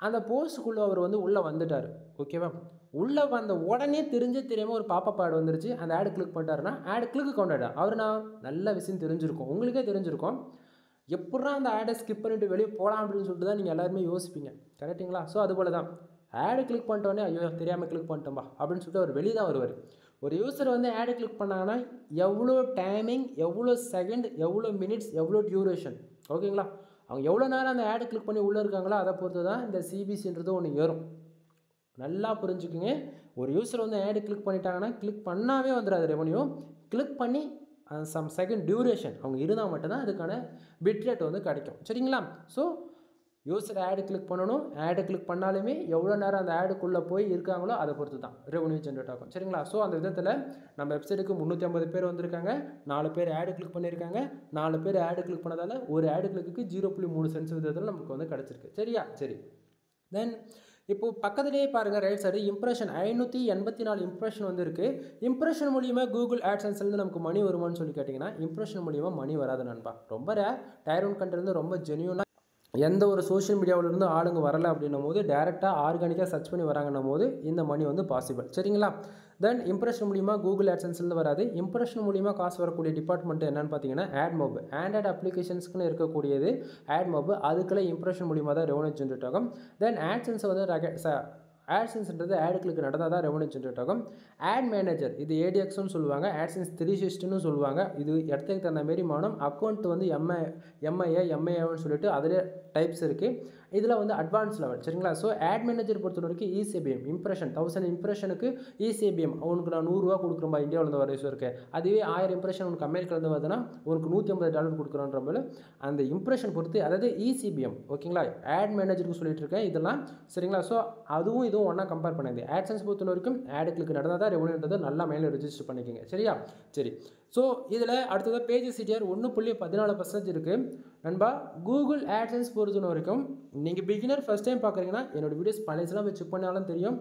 அந்த போஸ்ட்டுக்குள்ளே அவர் வந்து உள்ளே வந்துட்டார். ஓகேவா? உள்ளே வந்த உடனே தெரியாமல் ஒரு பாப்பப் ஆட் வந்துருச்சு, அந்த ஆடு கிளிக் பண்ணிட்டாருன்னா ஆடு கிளிக்கு கவுண்ட் அவர் நான் நல்ல விஷயம் தெரிஞ்சிருக்கும், உங்களுக்கே தெரிஞ்சிருக்கும். எப்படா அந்த ஆடை ஸ்கிப் பண்ணிவிட்டு வெளியே போகலாம் அப்படின்னு சொல்லிட்டு தான் நீங்கள் எல்லாருமே யோசிப்பீங்க. கரெக்டுங்களா? ஸோ அதுபோல் தான் ஆடு கிளிக் பண்ணிட்டோன்னே ஐயோ தெரியாமல் கிளிக் பண்ணிட்டோம்பா அப்படின்னு சொல்லிட்டு அவர் வெளியே தான் வருவார். ஒரு யூசர் வந்து ஆடு கிளிக் பண்ணாங்கன்னா எவ்வளோ டைமிங், எவ்வளோ செகண்ட், எவ்வளோ மினிட்ஸ், எவ்வளோ டியூரேஷன், ஓகேங்களா, அவங்க எவ்வளோ நேரம் அந்த ஆடு கிளிக் பண்ணி உள்ளே இருக்காங்களோ அதை பொறுத்து தான் இந்த சிபிசின்றது ஒன்று ஏறும். நல்லா புரிஞ்சுக்குங்க. ஒரு யூசர் வந்து ஆடு கிளிக் பண்ணிட்டாங்கன்னா கிளிக் பண்ணாவே வந்துடாது ரெவன்யூ, கிளிக் பண்ணி சம் செகண்ட் டியூரேஷன் அவங்க இருந்தால் மட்டும்தான் அதுக்கான பிட் ரேட் வந்து கிடைக்கும். சரிங்களா? ஸோ யூசர் ஆடு கிளிக் பண்ணணும். ஆடு கிளிக் பண்ணாலுமே எவ்வளோ நேரம் அந்த ஆடுக்குள்ளே போய் இருக்காங்களோ அதை பொறுத்து தான் ரெவன்யூ ஜென்ரேட் ஆகும். சரிங்களா? ஸோ அந்த விதத்தில் நம்ம வெப்சைட்டுக்கு 350 பேர் வந்திருக்காங்க, 4 பேர் ஆடு கிளிக் பண்ணியிருக்காங்க, 4 பேர் ஆடு கிளிக் பண்ணதால் ஒரு ஆடு கிளிக்கு 0.3 சென்ட்ஸ் விதத்தில் நமக்கு வந்து கிடச்சிருக்கு. சரியா? சரி. தென் இப்போது பக்கத்துலேயே பாருங்கள் ரைட் சைடு இம்ப்ரெஷன் 584 இம்ப்ரெஷன் வந்து இருக்குது. இம்ப்ரெஷன் மூலியமாக கூகுள் ஆட்சன்ஸ்லேருந்து நமக்கு மணி வருமானு சொல்லி கேட்டிங்கன்னா இம்ப்ரெஷன் மூலியமாக மணி வராது நண்பா. ரொம்ப ரேர். டயர் 1 கண்ட்ரிலேருந்து ரொம்ப ஜென்யூனாக எந்த ஒரு சோஷியல் மீடியாவிலேருந்து ஆளுங்க வரலை அப்படின்னும் போது டேரெக்டாக ஆர்கானிக்காக சர்ச் பண்ணி வராங்கன்னும் போது இந்த மணி வந்து பாசிபிள். சரிங்களா? தென் இம்ப்ரெஷன் மூலிமா கூகுள் ஆட்சன்ஸ்லேருந்து வராது. இம்ப்ரெஷன் மூலிமா காசு வரக்கூடிய டிபார்ட்மெண்ட் என்னென்னு பார்த்தீங்கன்னா AdMob. ஆண்ட்ராய்டு அப்ளிகேஷன்ஸ்க்குன்னு இருக்கக்கூடியது AdMob. அதுக்குள்ளே இம்ப்ரெஷன் மூலிமா தான் ரெவன்யூ ஜென்ரேட் ஆகும். தென் ஆட்சன்ஸ் வந்து ஆட்சன்ஸ்ன்றது ஆடுகளுக்கு நடந்தால் தான் ரெவன்யூ ஜென்ரேட் ஆகும். ஆட் மேனேஜர் இது ADXன்னு சொல்லுவாங்க, ஆட்சன்ஸ் 360ன்னு சொல்லுவாங்க. இது இடத்துக்கு தகுந்த மாரி மாறும். அக்கௌண்ட் வந்து MIA சொல்லிட்டு அதில் டைப்ஸ் இருக்குது. இதில் வந்து அட்வான்ஸ் லெவல். சரிங்களா? ஸோ ஆட் மேனேஜர் பொறுத்த வரைக்கும் ECBM இம்ப்ரெஷன் 1000 இம்ப்ரெஷனுக்கு ECBM உனக்கு நான் $100 கொடுக்குறேன்பா இந்தியாவிலேருந்து வர இருக்குது. அதுவே 1000 இம்ப்ரெஷன் உனக்கு அமெரிக்காவிலேருந்து வருதுன்னா உனக்கு $150 கொடுக்குறோன்ற போல அந்த இம்ப்ரெஷன் பொறுத்து, அதாவது ECBM. ஓகேங்களா? ஆட் மேனேஜருக்கு சொல்லிட்டு இருக்கேன் இதெல்லாம். சரிங்களா? ஸோ அதுவும் இதுவும் ஒன்றா கம்பேர் பண்ணுது. ஆட்சன்ஸ் பொறுத்த வரைக்கும் ஆடுகளுக்கு நடந்தால் தான் ரெவன்யூன்றது நல்லா மேலே ரெஜிஸ்டர் பண்ணிக்கோங்க. சரியா? சரி. ஸோ இதில் அடுத்ததாக பேஜ் CTR 1.14% இருக்குது நண்பா. கூகுள் ஆட்சன்ஸ் பொறுத்த வரைக்கும் நீங்கள் பிகினர் ஃபஸ்ட் டைம் பார்க்குறீங்கன்னா என்னோடய வீடியோஸ் பழையசெல்லாம் போய் செக் பண்ணாலும் தெரியும்.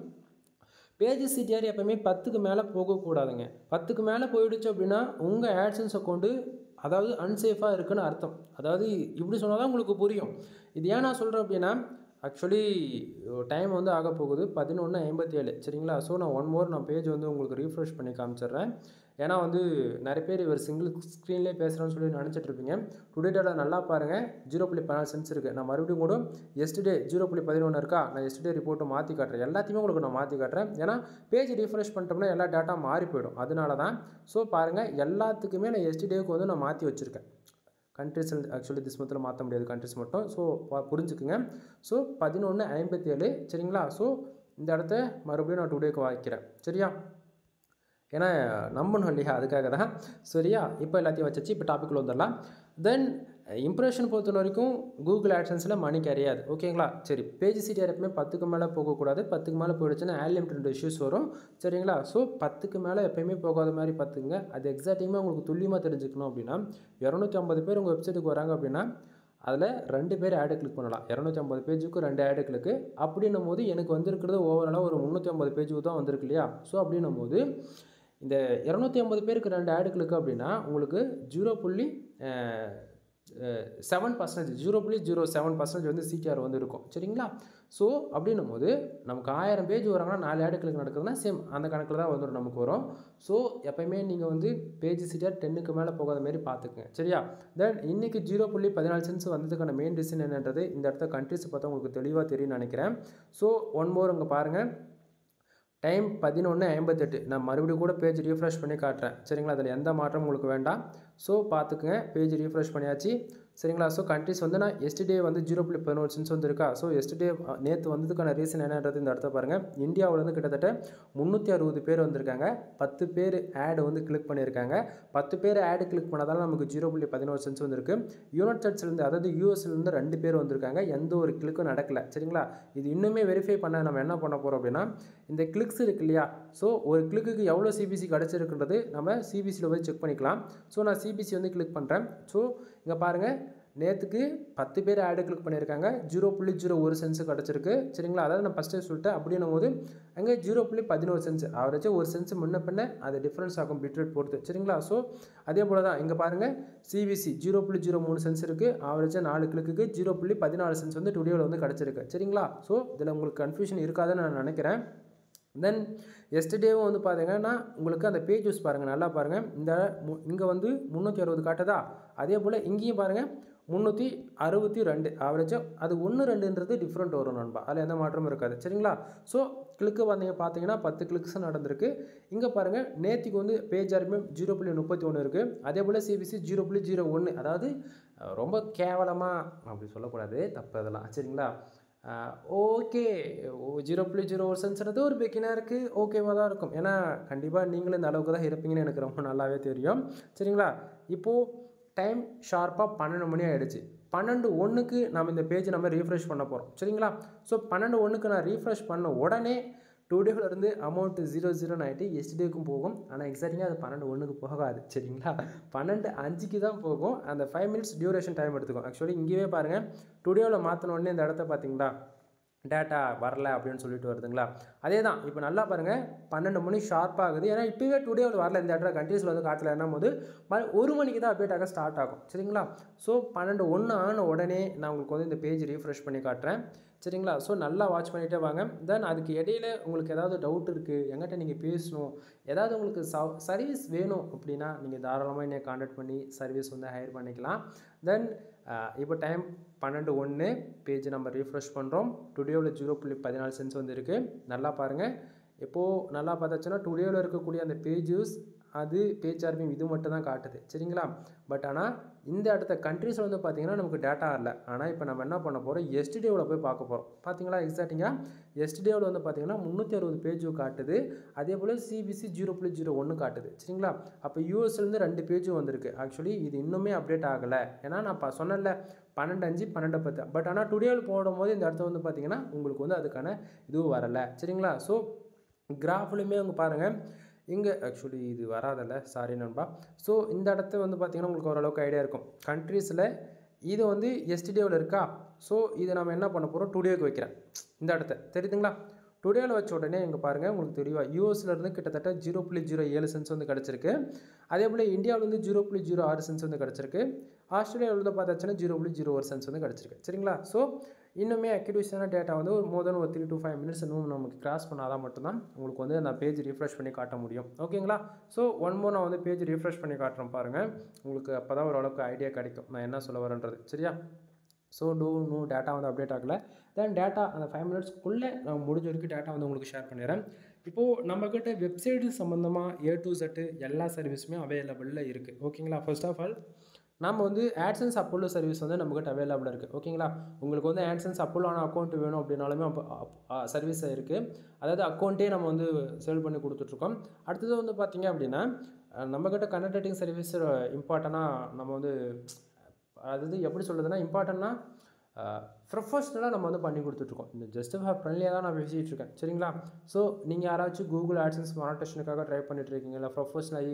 பேஜ் CTR எப்போயுமே 10க்கு மேலே போகக்கூடாதுங்க. 10க்கு மேலே போயிடுச்சு அப்படின்னா உங்கள் ஆட்சன்ஸ் அக்கௌண்ட்டு அதாவது அன்சேஃபாக இருக்குன்னு அர்த்தம். அதாவது இப்படி சொன்னால் தான் உங்களுக்கு புரியும். இது ஏன் நான் சொல்கிறேன் அப்படின்னா ஆக்சுவலி டைம் வந்து ஆக போகுது 11:57. சரிங்களா? ஸோ நான் ஒன் மோர் பேஜ் வந்து உங்களுக்கு ரீஃப்ரெஷ் பண்ணி காமிச்சிட்றேன். ஏன்னா வந்து நிறைய பேர் இவர் சிங்கிள் ஸ்க்ரீன்லேயே பேசுகிறேன்னு சொல்லி நினச்சிட்ருப்பீங்க. டுடே டேட்டா நல்லா பாருங்கள். 0.14 சென்ட்ஸ் இருக்குது. நான் மறுபடியும் கூட எஸ்டர்டே 0.11 இருக்கா, நான் எஸ்டர்டே ரிப்போர்ட்டை மாற்றி காட்டுறேன். எல்லாத்தையுமே உங்களுக்கு நான் மாற்றி காட்டுறேன். ஏன்னா பேஜ் ரீஃப்ரெஷ் பண்ணிட்டோம்னா எல்லா டேட்டா மாறி போயிடும். அதனால தான். ஸோ பாருங்கள், எல்லாத்துக்குமே நான் எஸ்டர்டேவுக்கு வந்து நான் மாற்றி வச்சுருக்கேன். கண்ட்ரிஸ் ஆக்சுவலி திஸ் மந்தில் மாற்ற முடியாது, கண்ட்ரிஸ் மட்டும். ஸோ புரிஞ்சுக்குங்க. ஸோ 11:57. சரிங்களா? ஸோ இந்த இடத்த மறுபடியும் நான் டுடேக்கு வைக்கிறேன். சரியா? ஏன்னா நம்பணும் இல்லையா, அதுக்காக தான். சரியா? இப்போ எல்லாத்தையும் வச்சாச்சு. இப்போ டாப்பிக்கில் வந்துடலாம். தென் இம்ப்ரெஷன் பொறுத்த வரைக்கும் கூகுள் ஆட்சன்ஸில் மணி கிடையாது. ஓகேங்களா? சரி. பேஜ் CTR எப்பவுமே 10க்கு மேலே போகக்கூடாது. 10க்கு மேலே போயிடுச்சுன்னா அன்லிமிட்டட் இஷ்யூஸ் வரும். சரிங்களா? ஸோ 10க்கு மேலே எப்போயுமே போகாத மாதிரி பார்த்துக்குங்க. அது எக்ஸாக்டிங்காக உங்களுக்கு துல்லியமாக தெரிஞ்சுக்கணும் அப்படின்னா 250 பேர் உங்கள் வெப்சைட்டுக்கு வராங்க அப்படின்னா அதில் 2 பேர் ஆடு கிளிக் பண்ணலாம். 250 பேஜுக்கு 2 ஆடு கிளிக்கு அப்படின்னும் போது எனக்கு வந்திருக்கிறது ஓவராலாக ஒரு 350 பேஜுக்கு தான் வந்திருக்கு இல்லையா? ஸோ அப்படின்னும் போது இந்த 250 பேருக்கு 2 ஆடு கிளிக்கு அப்படின்னா உங்களுக்கு 0.07% வந்து CTR வந்து இருக்கும். சரிங்களா? ஸோ அப்படின்னும் போது நமக்கு 1000 பேஜ் வராங்கன்னா 4 ஆடு கிளிக் நடக்குதுன்னா சேம் அந்த கணக்கில் தான் வந்துடும் நமக்கு வரும். ஸோ எப்போயுமே நீங்கள் வந்து பேஜ் CTR 10க்கு மேலே போகாத மாரி பார்த்துக்குங்க. சரியா? தென் இன்றைக்கி 0.14 சென்ட்ஸ் வந்ததுக்கான மெயின் ரீசன் என்னன்றது இந்த இடத்த கண்ட்ரிஸ் பார்த்தா உங்களுக்கு தெளிவாக தெரியும்னு நினைக்கிறேன். ஸோ ஒன் மோர் இங்கே பாருங்கள். டைம் 11:58. நான் மறுபடியும் கூட பேஜ் ரீஃப்ரெஷ் பண்ணி காட்டுறேன். சரிங்களா? அதில் எந்த மாற்றம் உங்களுக்கு வேண்டாம். ஸோ பார்த்துக்குங்க. பேஜ் ரீஃப்ரெஷ் பண்ணியாச்சு. சரிங்களா? ஸோ கண்ட்ரிஸ் வந்து நான் எஸ்டர்டே வந்து 0.11 சென்ட்ஸ் வந்து இருக்கா. ஸோ எஸ்டர்டே நேற்று வந்ததுக்கான ரீசன் என்னன்றது இந்த இடத்த பாருங்கள். இந்தியாவிலேருந்து கிட்டத்தட்ட 360 பேர் வந்திருக்காங்க. 10 பேர் ஆடு வந்து கிளிக் பண்ணியிருக்காங்க. 10 பேர் ஆடு கிளிக் பண்ணதால் நமக்கு 0.11 சென்ட்ஸ் வந்துருக்கு. யுனைடெட் ஸ்டேட்ஸ்லேருந்து, அதாவது யூஎஸ்லேருந்து 2 பேர் வந்திருக்காங்க. எந்த ஒரு கிளிக்கும் நடக்கலை. சரிங்களா? இது இன்னுமே வெரிஃபை பண்ண நம்ம என்ன பண்ண போகிறோம் அப்படின்னா இந்த கிளிக்ஸ் இருக்கு இல்லையா? ஸோ ஒரு கிளிக்கு எவ்வளோ CPC கிடச்சிருக்குன்றது நம்ம CPCயில் போய் செக் பண்ணிக்கலாம். ஸோ நான் CPC வந்து கிளிக் பண்ணுறேன். ஸோ இங்கே பாருங்கள், நேற்றுக்கு 10 பேர் ஆடு கிளிக் பண்ணியிருக்காங்க. 0.01 சென்ட்ஸ் கிடச்சிருக்கு. சரிங்களா? அதாவது நான் ஃபஸ்ட்டே சொல்லிட்டேன். அப்படின்னும் போது அங்கே 0.11 சென்ட்ஸ் ஆவரேஜாக ஒரு சென்ட்ஸ் முன்ன பின்ன அது டிஃப்ரென்ஸ் ஆகும் பிட்ரேட் பொறுத்து. சரிங்களா? ஸோ அதே போல் தான் இங்கே பாருங்கள் CVC 0.03 சென்ட்ஸ் இருக்குது. ஆவரேஜாக 4 கிளிக்கு 0.14 சென்ட்ஸ் வந்து டுடேவில் வந்து கிடச்சிருக்கு. சரிங்களா? ஸோ இதில் உங்களுக்கு கன்ஃபியூஷன் இருக்காதுன்னு நான் நினைக்கிறேன். தென் எஸ்டர்டேவும் வந்து பார்த்தீங்கன்னா உங்களுக்கு அந்த பேஜ் யூஸ் பாருங்கள், நல்லா பாருங்கள். இங்கே வந்து 360 காட்டுதா? அதே போல் இங்கேயும் பாருங்கள் 362 ஆவரேஜாக. அது 1-2ன்றது டிஃப்ரெண்ட் வரும் நண்பா. அதில் எந்த மாற்றமும் இருக்காது. சரிங்களா? ஸோ கிளிக்கு பார்த்தீங்கன்னா 10 கிளிக்ஸ் நடந்திருக்கு. இங்கே பாருங்கள் நேற்றுக்கு வந்து பேஜ் ஆர்பிஎம் 0.31 இருக்குது. அதே போல் CPC 0.01. அதாவது ரொம்ப கேவலமாக அப்படி சொல்லக்கூடாது, தப்பு அதெல்லாம். சரிங்களா? ஓகே 0.01 ஒரு பிகினருக்கு ஓகேவாக தான் இருக்கும். ஏன்னா கண்டிப்பாக நீங்களும் இந்த அளவுக்கு தான் இருப்பீங்கன்னு எனக்கு ரொம்ப நல்லாவே தெரியும். சரிங்களா? இப்போது டைம் ஷார்ப்பாக 12 மணி ஆகிடுச்சு. 12:01க்கு நம்ம இந்த பேஜ் நம்ம ரீஃப்ரெஷ் பண்ண போகிறோம். சரிங்களா? ஸோ 12:01க்கு நான் ரீஃப்ரெஷ் பண்ண உடனே டுடேவிலேருந்து அமௌண்ட்டு 0 ஆகிட்டு எஸ்டேக்கும் போகும். ஆனால் எக்ஸாக்டாக அது 12:01க்கு போகாது. சரிங்களா? 12:05க்கு தான் போகும். அந்த 5 மினிட்ஸ் டியூரேஷன் டைம் எடுத்துக்கும். ஆக்சுவலி இங்கேயே பாருங்கள், டுடேவில் மாற்றின உடனே இந்த இடத்த பார்த்தீங்களா, டேட்டா வரல அப்படின்னு சொல்லிட்டு வருதுங்களா? அதே தான் இப்போ நல்லா பாருங்கள், 12 மணி ஷார்ப் ஆகுது. ஏன்னா இப்போவே டுடேவில் வரல, இந்த இடத்துல கண்ட்ரீஸில் வந்து காட்டல. என்ன போது 1 மணிக்கு தான் அப்டேட் ஆக ஸ்டார்ட் ஆகும். சரிங்களா? ஸோ 12:01 ஆன உடனே நான் உங்களுக்கு வந்து இந்த பேஜ் ரீஃப்ரெஷ் பண்ணி காட்டுறேன். சரிங்களா? ஸோ நல்லா வாட்ச் பண்ணிகிட்டே வாங்க. தென் அதுக்கு இடையில உங்களுக்கு ஏதாவது டவுட் இருக்குது, எங்கிட்ட நீங்கள் பேசணும், ஏதாவது உங்களுக்கு சர்வீஸ் வேணும் அப்படின்னா நீங்கள் தாராளமாக என்னை கான்டாக்ட் பண்ணி சர்வீஸ் வந்து ஹையர் பண்ணிக்கலாம். தென் இப்போ டைம் 12:01 பேஜ் நம்ம ரீஃப்ரெஷ் பண்ணுறோம். டுடேவில் 0.14 சென்ட்ஸ் வந்து இருக்குது. நல்லா பாருங்கள். இப்போது நல்லா பார்த்தாச்சுன்னா டுடேவில் இருக்கக்கூடிய அந்த பேஜஸ் அது பேஜ் ஆர்பிஎம் இது மட்டும் தான் காட்டுது. சரிங்களா? பட் ஆனால் இந்த அடுத்த கண்ட்ரீஸில் வந்து பார்த்திங்கன்னா நமக்கு டேட்டா இல்லை. ஆனால் இப்போ நம்ம என்ன பண்ண போகிறோம், எஸ்டிடேவில் போய் பார்க்க போகிறோம். பார்த்தீங்களா? எக்ஸாக்டிங்காக எஸ்டிடேவில் வந்து பார்த்திங்கன்னா 360 பேஜும் காட்டுது. அதே போல் சிபிசி 0.01 காட்டுது. சரிங்களா? அப்போ யூஎஸ்லேருந்து 2 பேஜும் வந்திருக்கு. ஆக்சுவலி இது இன்னுமே அப்டேட் ஆகலை. ஏன்னா நான் சொன்னேன்ல 12:05 12:10. பட் ஆனால் டுடேவில் போடும்போது இந்த இடத்த வந்து பார்த்திங்கன்னா உங்களுக்கு வந்து அதுக்கான இதுவும் வரலை. சரிங்களா? ஸோ கிராஃப்லையுமே அவங்க பாருங்கள், இங்கே ஆக்சுவலி இது வராதில்ல, சாரி நண்பா. ஸோ இந்த இடத்த வந்து பார்த்திங்கன்னா உங்களுக்கு ஓரளவுக்கு ஐடியா இருக்கும். கண்ட்ரீஸில் இது வந்து எஸ்டிடேவில் இருக்கா? ஸோ இதை நம்ம என்ன பண்ண போகிறோம், டுடேவுக்கு வைக்கிறேன். இந்த இடத்த தெரியுதுங்களா? டுடேவில் வச்ச உடனே இங்கே பாருங்கள், உங்களுக்கு தெரியவா யூஎஸ்லேருந்து கிட்டத்தட்ட 0.07 சென்ட்ஸ் வந்து கிடச்சிருக்கு. அதே போல் இந்தியாவிலேருந்து 0.06 சென்ட்ஸ் வந்து கிடச்சிருக்கு. ஆஸ்திரேலியாவில் வந்து பார்த்தாச்சுன்னா 0.01 சென்ட்ஸ் வந்து கிடச்சிருக்கு. சரிங்களா? ஸோ இன்னுமே அக்யூரேட்டான டேட்டா வந்து மோர் தென் ஒரு 3 to 5 மினிட்ஸ் இன்னும் நமக்கு கிராஸ் பண்ணாதான் மட்டும்தான் உங்களுக்கு வந்து நான் பேஜ் ரீஃப்ரெஷ் பண்ணி காட்ட முடியும். ஓகேங்களா? ஸோ ஒன் மோர் நான் வந்து பேஜ் ரீஃப்ரெஷ் பண்ணி காட்டுறேன் பாருங்கள். உங்களுக்கு அப்போ தான் ஓரளவுக்கு ஐடியா கிடைக்கும் நான் என்ன சொல்ல வரேன்றது. சரியா? ஸோ இன்னும் டேட்டா வந்து அப்டேட் ஆகலை. தென் டேட்டா அந்த 5 மினிட்ஸ்க்குள்ளே நான் முடிஞ்ச வரைக்கும் டேட்டா வந்து உங்களுக்கு ஷேர் பண்ணிடுறேன். இப்போது நம்மக்கிட்ட வெப்சைட்டு சம்மந்தமாக A to Z எல்லா சர்வீஸுமே அவைலபிளில் இருக்குது. ஓகேங்களா? ஃபர்ஸ்ட் ஆஃப் ஆல் நம்ம வந்து AdSense அப்போலோ சர்வீஸ் வந்து நம்மக்கிட்ட அவைலபிளாக இருக்குது. ஓகேங்களா? உங்களுக்கு வந்து AdSense அப்போலோன அக்கௌண்ட் வேணும் அப்படின்னாலுமே சர்வீஸ் இருக்குது. அதாவது அக்கௌண்ட்டே நம்ம வந்து சேல் பண்ணி கொடுத்துட்ருக்கோம். அடுத்தது வந்து பார்த்திங்க அப்படின்னா நம்மக்கிட்ட கண்டென்ட் ரைட்டிங் சர்வீஸ் இம்பார்ட்டண்ட்டாக நம்ம வந்து அதாவது எப்படி சொல்கிறதுனா இம்பார்ட்டண்ட்னா ப்ரொஃபஷ்னலாக நம்ம வந்து பண்ணி கொடுத்துட்ருக்கோம். இந்த ஜஸ்ட் ஃப்ரெண்ட்லியாக தான் நான் பேசிகிட்டு இருக்கேன். சரிங்களா? ஸோ நீங்கள் யாராச்சும் கூகுள் AdSense மானிட்டேஷனுக்காக ட்ரை பண்ணிட்டு இருக்கீங்க, இல்லை ப்ரொஃபஷ்னல்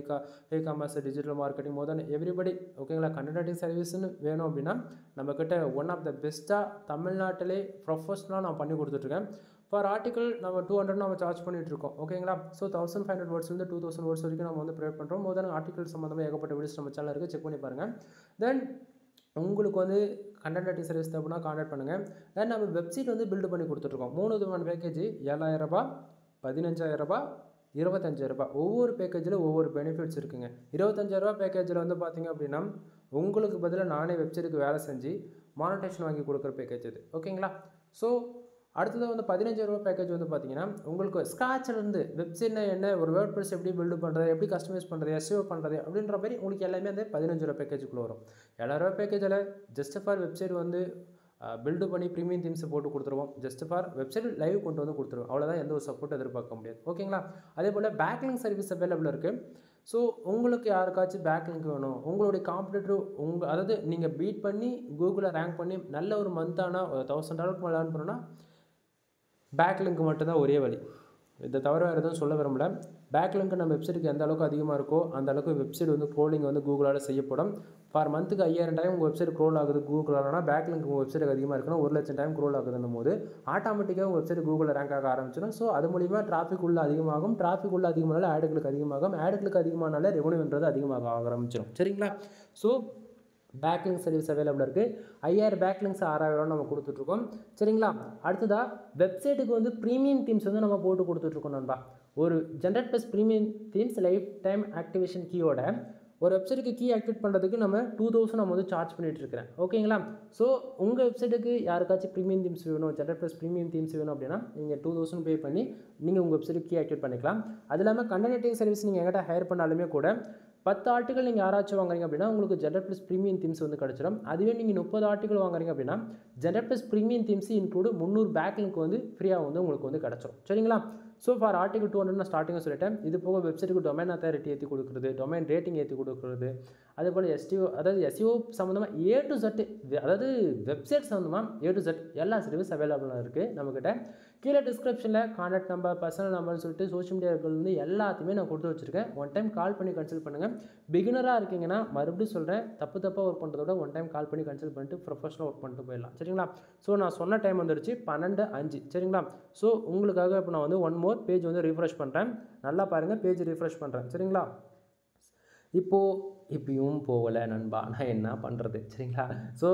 இ-காமர்ஸ் டிஜிட்டல் மார்க்கெட்டிங் மோர் தென் எவ்ரிபடி ஓகேங்களா, கண்டென்ட் ரைட்டிங் சர்வீஸ்னு வேணும் அப்படின்னா நம்மக்கிட்ட ஒன் ஆஃப் த பெஸ்ட்டாக தமிழ்நாட்டிலே ப்ரொஃபஷ்னலாக நான் பண்ணி கொடுத்துட்ருக்கேன். ஃபார் ஆர்டிக்கல் நம்ம 200 நம்ம சார்ஜ் பண்ணிகிட்ருக்கோம். ஓகேங்களா? ஸோ 1500 வேர்ட்ஸ்லேருந்து 2000 வேர்ட்ஸ் வரைக்கும் நம்ம வந்து ப்ரொவைட் பண்ணுறோம். மோர் தென் ஆர்டிக்கல் சம்மந்தமாக ஏகப்பட்ட வீடியோஸ் நம்ம சேனல் இருக்குது, செக் பண்ணி பாருங்கள். தென் உங்களுக்கு வந்து கண்டென்ட் ரைட்டிங் சர்வீஸ் தேவைன்னா கான்டாக்ட் பண்ணுங்கள். தென் நம்ம வெப்சைட் வந்து பில்டு பண்ணி கொடுத்துட்ருக்கோம். 3 விதமான பேக்கேஜ், 7000 ரூபாய், 15000 ரூபாய், 25000 ரூபாய். ஒவ்வொரு பேக்கேஜில் ஒவ்வொரு பெனிஃபிட்ஸ் இருக்குங்க. 25000 ரூபாய் பேக்கேஜில் வந்து பார்த்திங்க அப்படின்னா உங்களுக்கு பதிலாக நானே வெப்சைட்டுக்கு வேலை செஞ்சு மானிட்டேஷன் வாங்கி கொடுக்குற பேக்கேஜ் இது. ஓகேங்களா? ஸோ அடுத்தது வந்து 15000 ரூபாய் பேக்கேஜ் வந்து பார்த்திங்கன்னா உங்களுக்கு ஸ்க்ராட்சிலேருந்து வெப்சைட்னா என்ன, ஒரு வேர்ட்பிரஸ் எப்படி பில்டு பண்ணுறது, எப்படி கஸ்டமைஸ் பண்ணுறது, SEO பண்ணுறது அப்படின்ற மாதிரி உங்களுக்கு எல்லாமே அந்த 15000 ரூபாய் பேக்கேஜுக்குள்ளே வரும். 7000 ரூபாய் பேக்கேஜில் ஜஸ்ட் ஃபார் வெப்சைட் வந்து பில்டு பண்ணி ப்ரீமியம் தீம்ஸை போட்டு கொடுத்துருவோம். ஜஸ்ட் ஃபார் வெப்சைட் லைவ் கொண்டு வந்து கொடுத்துருவோம். அவ்வளோதான், எந்த ஒரு சப்போர்ட் எதிர்பார்க்க முடியாது. ஓகேங்களா? அதே போல் பேக்லிங்க் சர்வீஸ் அவைலபிள் இருக்குது. ஸோ உங்களுக்கு யாருக்காச்சும் பேக்லிங்க் வேணும், உங்களுடைய காம்படிட்டர் அதாவது நீங்கள் பீட் பண்ணி கூகுளில் ரேங்க் பண்ணி நல்ல ஒரு மந்த்தான $1000 மேலே லேர்ன் பண்ணணும்னா பேக்லிங்க் மட்டும்தான் ஒரே வழி. இதை தவிர வேறு எதுவும் சொல்ல விரும்பல. பேக்லிங்க் நம்ம வெப்சைட்டுக்கு எந்த அளவுக்கு அதிகமாக இருக்கோ அந்த அளவுக்கு வெப்சைட் வந்து க்ரோலிங் வந்து கூகுளால் செய்யப்படும். ஃபார் மந்த்துக்கு 5000 டைம் உங்கள் வெப்சைட் க்ரோல் ஆகுது கூகுளாலனா, பேக்லிங்க் உங்கள் வெப்சைட்டுக்கு அதிகமாக இருக்குன்னா 1,00,000 டைம் க்ரோல் ஆகுதுன்னும் போது ஆட்டோமேட்டிக்காக உங்கள் வெப்சைட் கூகுளில் ரேங்க் ஆக ஆரம்பிச்சிடும். ஸோ அது மூலிமா டிராஃபிக் உள்ள அதிகமாகும். டிராஃபிக் உள்ள அதிகமானால ஆடுகளுக்கு அதிகமாகும். ஆடுகளுக்கு அதிகமானால ரெவன்யூன்றது அதிகமாக ஆரம்பிச்சிடும். சரிங்களா? ஸோ பேக்லிங்க் சர்வீஸ் அவைலபிள் இருக்குது. 5000 பேக்லிங்க்ஸ் 6000 நம்ம கொடுத்துட்ருக்கோம். சரிங்களா? அடுத்ததாக வெப்சைட்டுக்கு வந்து ப்ரீமியம் தீம்ஸ் வந்து நம்ம போட்டு கொடுத்துட்ருக்கோம் நண்பா. ஒரு generate plus premium themes life time activation கீயோட ஒரு வெப்சைட்டுக்கு கீ ஆக்டிவேட் பண்ணுறதுக்கு நம்ம 2000 நம்ம வந்து சார்ஜ் பண்ணிகிட்ருக்கிறேன். ஓகேங்களா? ஸோ உங்கள் வெப்சைட்டுக்கு யாருக்காச்சும் ப்ரீமியம் தீம்ஸ் வேணும், ஜென்ரேட் ப்ளஸ் ப்ரீமியம் தீம்ஸ் வேணும் அப்படின்னா நீங்கள் 2000 பே பண்ணி நீங்கள் உங்கள் வெப்சைட்டுக்கு கீ ஆக்டிவேட் பண்ணிக்கலாம். அது இல்லாமல் கண்டென்ட் ரைட்டிங் சர்வீஸ் நீங்கள் எங்கிட்ட ஹையர் பண்ணாலுமே கூட 10 ஆர்டிகல் நீங்கள் யாராச்சும் வாங்குறீங்க அப்படின்னா உங்களுக்கு ஜென்ரல் ப்ளஸ் ப்ரீமியம் தீம்ஸ் வந்து கிடச்சிடும். அதுவே நீங்கள் 30 ஆர்டிகல் வாங்குறீங்க அப்படின்னா general plus premium themes include 300 backlink வந்து ஃப்ரீயாக வந்து உங்களுக்கு வந்து கிடச்சிடும். சரிங்களா? ஸோ ஃபார் ஆர்டிகல் 200 நான் ஸ்டார்டிங்காக சொல்லிட்டேன். இது போக வெப்சைட்டுக்கு டொமைன் அத்தாரிட்டி ஏற்றி கொடுக்குறது, டொமைன் ரேட்டிங் ஏற்றி கொடுக்குறது, அதேபோல் எஸ்டிஓ அதாவது எஸ்இஓ சம்மந்தமாக ஏ டு Z, அதாவது வெப்சைட் சம்மந்தமாக ஏ டு Z எல்லா சர்வீஸ் அவைலபிளாக இருக்குது நம்மக்கிட்ட. கீழே டிஸ்கிரிப்ஷனில் கான்டாக்ட் நம்பர், பர்சனல் நம்பர்னு சொல்லிட்டு சோஷியல் மீடியாக்கள் வந்து எல்லாத்தையுமே நான் கொடுத்து வச்சுருக்கேன். ஒன் டைம் கால் பண்ணி கன்சல்ட் பண்ணுங்கள். பிகினராக இருக்கீங்கன்னா மறுபடியும் சொல்கிறேன், தப்பாக ஒர்க் பண்ணுறதோட ஒன் டைம் கால் பண்ணி கன்சல்ட் பண்ணிட்டு ப்ரொஃபஷனல் ஒர்க் பண்ணிட்டு போயிடலாம். சரிங்களா? ஸோ நான் சொன்ன டைம் வந்துடுச்சு 12:05. சரிங்களா? ஸோ உங்களுக்காக இப்போ நான் வந்து ஒன் மோர் பேஜ் வந்து ரீஃப்ரெஷ் பண்ணுறேன். நல்லா பாருங்கள், பேஜ் ரீஃப்ரெஷ் பண்ணுறேன். சரிங்களா? இப்பயும் போகலை நண்பா, நான் என்ன பண்ணுறது? சரிங்களா? ஸோ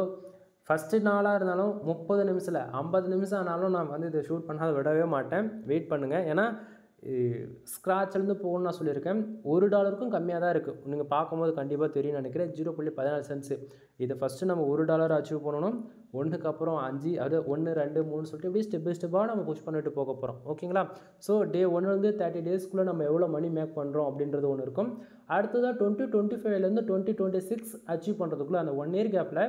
ஃபஸ்ட்டு நாளாக இருந்தாலும் 30 நிமிஷத்தில் 50 நிமிஷம் ஆனாலும் நான் வந்து இதை ஷூட் பண்ணாத விடவே மாட்டேன். வெயிட் பண்ணுங்கள். ஏன்னா ஸ்க்ராட்ச்லேருந்து போகணும்னு நான் சொல்லியிருக்கேன். $1 கம்மியாக தான் இருக்குது. நீங்கள் பார்க்கும்போது கண்டிப்பாக தெரியும்னு நினைக்கிறேன். 0.14 சென்ட்ஸு. இதை ஃபஸ்ட்டு நம்ம $1 அச்சீவ் பண்ணணும். 1க்கு அப்புறம் 5, அது 1, 2, 3 சொல்லிட்டு இப்படி ஸ்டெப் பை ஸ்டெப்பாக நம்ம புஷ் பண்ணிட்டு போக போகிறோம். ஓகேங்களா? ஸோ டே 1 30 டேஸ்க்குள்ளே நம்ம எவ்வளோ மணி மேக் பண்ணுறோம் அப்படின்றது ஒன்று இருக்கும். அடுத்ததாக 2025லேருந்து 2026 அச்சீவ் பண்ணுறதுக்குள்ளே அந்த 1 இயர் கேப்பில்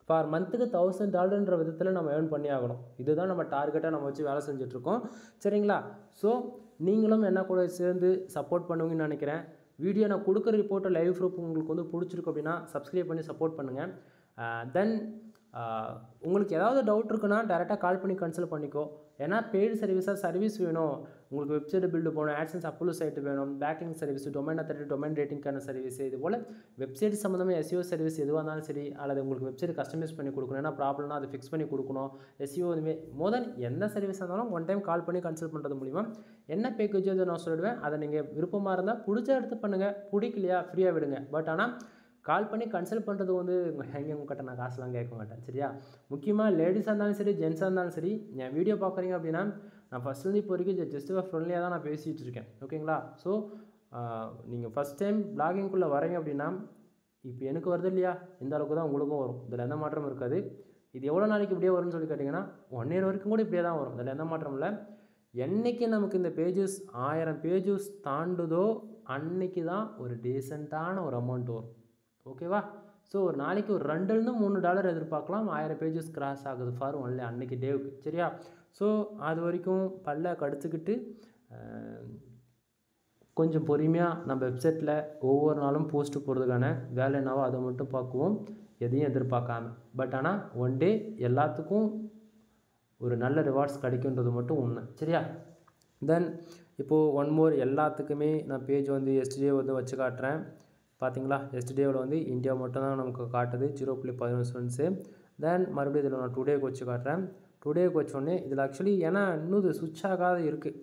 ஃபார் மந்த்துக்கு $1000ன்ற விதத்தில் நம்ம ஏர்ன் பண்ணி ஆகணும். இதுதான் நம்ம டார்கெட்டாக நம்ம வச்சு வேலை செஞ்சிட்ருக்கோம். சரிங்களா? ஸோ நீங்களும் என்ன கூட சேர்ந்து சப்போர்ட் பண்ணுவீங்கன்னு நினைக்கிறேன். வீடியோ நான் கொடுக்குற ரிப்போர்ட்டை லைவ் ப்ரூஃப் உங்களுக்கு வந்து பிடிச்சிருக்கு அப்படின்னா சப்ஸ்கிரைப் பண்ணி சப்போர்ட் பண்ணுங்கள். தென் உங்களுக்கு ஏதாவது டவுட் இருக்குன்னா டேரெக்டாக கால் பண்ணி கன்சல்ட் பண்ணிக்கோ. ஏன்னா பெய்டு சர்வீஸ் வேணும், உங்களுக்கு வெப்சைட் பில்டு போகணும், ஆட்சன்ஸ் அப்ரூவல் சைட்டு வேணும், backing service, domain authority, domain ரேட்டிங்கான சர்வீஸ், இது போல் வெப்சைட் சம்மந்தமாக எஸ்இஓ சர்வீஸ் எதுவாக இருந்தாலும் சரி, அல்லது உங்களுக்கு வெப்சைட் கஸ்டமைஸ் பண்ணி கொடுக்கணும், ஏன்னா ப்ராப்ளம்னா அதை ஃபிக்ஸ் பண்ணி கொடுக்கணும், எஸ்இஓ இதுமாரி மோதன் எந்த சர்வீஸாக இருந்தாலும் ஒன் டைம் கால் பண்ணி கன்சல்ட் பண்ணுறது மூலிமா என்ன பேக்கேஜ் அது நான் சொல்லிடுவேன். அதை நீங்கள் விருப்பமாக இருந்தால் பிடிச்ச எடுத்து பண்ணுங்கள், பிடிக்கலையா ஃப்ரீயாக விடுங்க. பட் ஆனால் கால் பண்ணி கன்சல்ட் பண்ணுறது வந்து உங்கள்கிட்ட நான் காசுலாம் கேட்க மாட்டேன். சரியா? முக்கியமாக லேடிஸாக இருந்தாலும் சரி, ஜென்ஸாக இருந்தாலும் சரி, என் வீடியோ பார்க்குறீங்க அப்படின்னா நான் ஃபஸ்ட்லேருந்து இப்போ வரைக்கும் ஜஸ்ட் ஃப்ரெண்ட்லியாக தான் நான் பேசிகிட்டு இருக்கேன். ஓகேங்களா? ஸோ நீங்கள் ஃபஸ்ட் டைம் பிளாகிங்குள்ளே வரீங்க அப்படின்னா இப்போ எனக்கு வருது இல்லையா, இந்த அளவுக்கு தான் உங்களுக்கும் வரும். இதில் எந்த மாற்றமும் இருக்காது. இது எவ்வளோ நாளைக்கு இப்படியே வரும்னு சொல்லி கேட்டிங்கன்னா 1 இயர் வரைக்கும் கூட இப்படியே தான் வரும். இதில் எந்த மாற்றம் இல்லை. என்றைக்கு நமக்கு இந்த பேஜஸ் 1000 பேஜஸ் தாண்டுதோ அன்னைக்கு தான் ஒரு டீசெண்டான ஒரு அமௌண்ட் வரும். ஓகேவா? ஸோ ஒரு நாளைக்கு ஒரு $2-3 எதிர்பார்க்கலாம். 1000 பேஜஸ் கிராஸ் ஆகுது ஃபார் ஒன்லி அன்னைக்கு டேவுக்கு. சரியா? ஸோ அது வரைக்கும் பல்ல கடிச்சிக்கிட்டு கொஞ்சம் பொறுமையாக நம்ம வெப்சைட்டில் ஒவ்வொரு நாளும் போஸ்ட்டு போடுறதுக்கான வேலை என்னவோ அதை மட்டும் பார்க்குவோம், எதையும் எதிர்பார்க்காம. பட் ஆனால் ஒன் டே எல்லாத்துக்கும் ஒரு நல்ல ரிவார்ட்ஸ் கிடைக்குன்றது மட்டும் உண்மை. சரியா? தென் இப்போது ஒன் மோர் எல்லாத்துக்குமே நான் பேஜ் வந்து எஸ்டே வந்து வச்சு காட்டுறேன். பார்த்தீங்களா? எஸ்டேவில் வந்து இந்தியா மட்டும் தான் நமக்கு காட்டுது 0.11 சென்ட்ஸு. தென் மறுபடியும் இதில் நான் டுடேக்கு வச்சு காட்டுறேன். டுடேக்கு வச்சோடனே இதில் ஆக்சுவலி ஏன்னா இன்னும் இது சுவிட்ச் ஆகாத இருக்குது.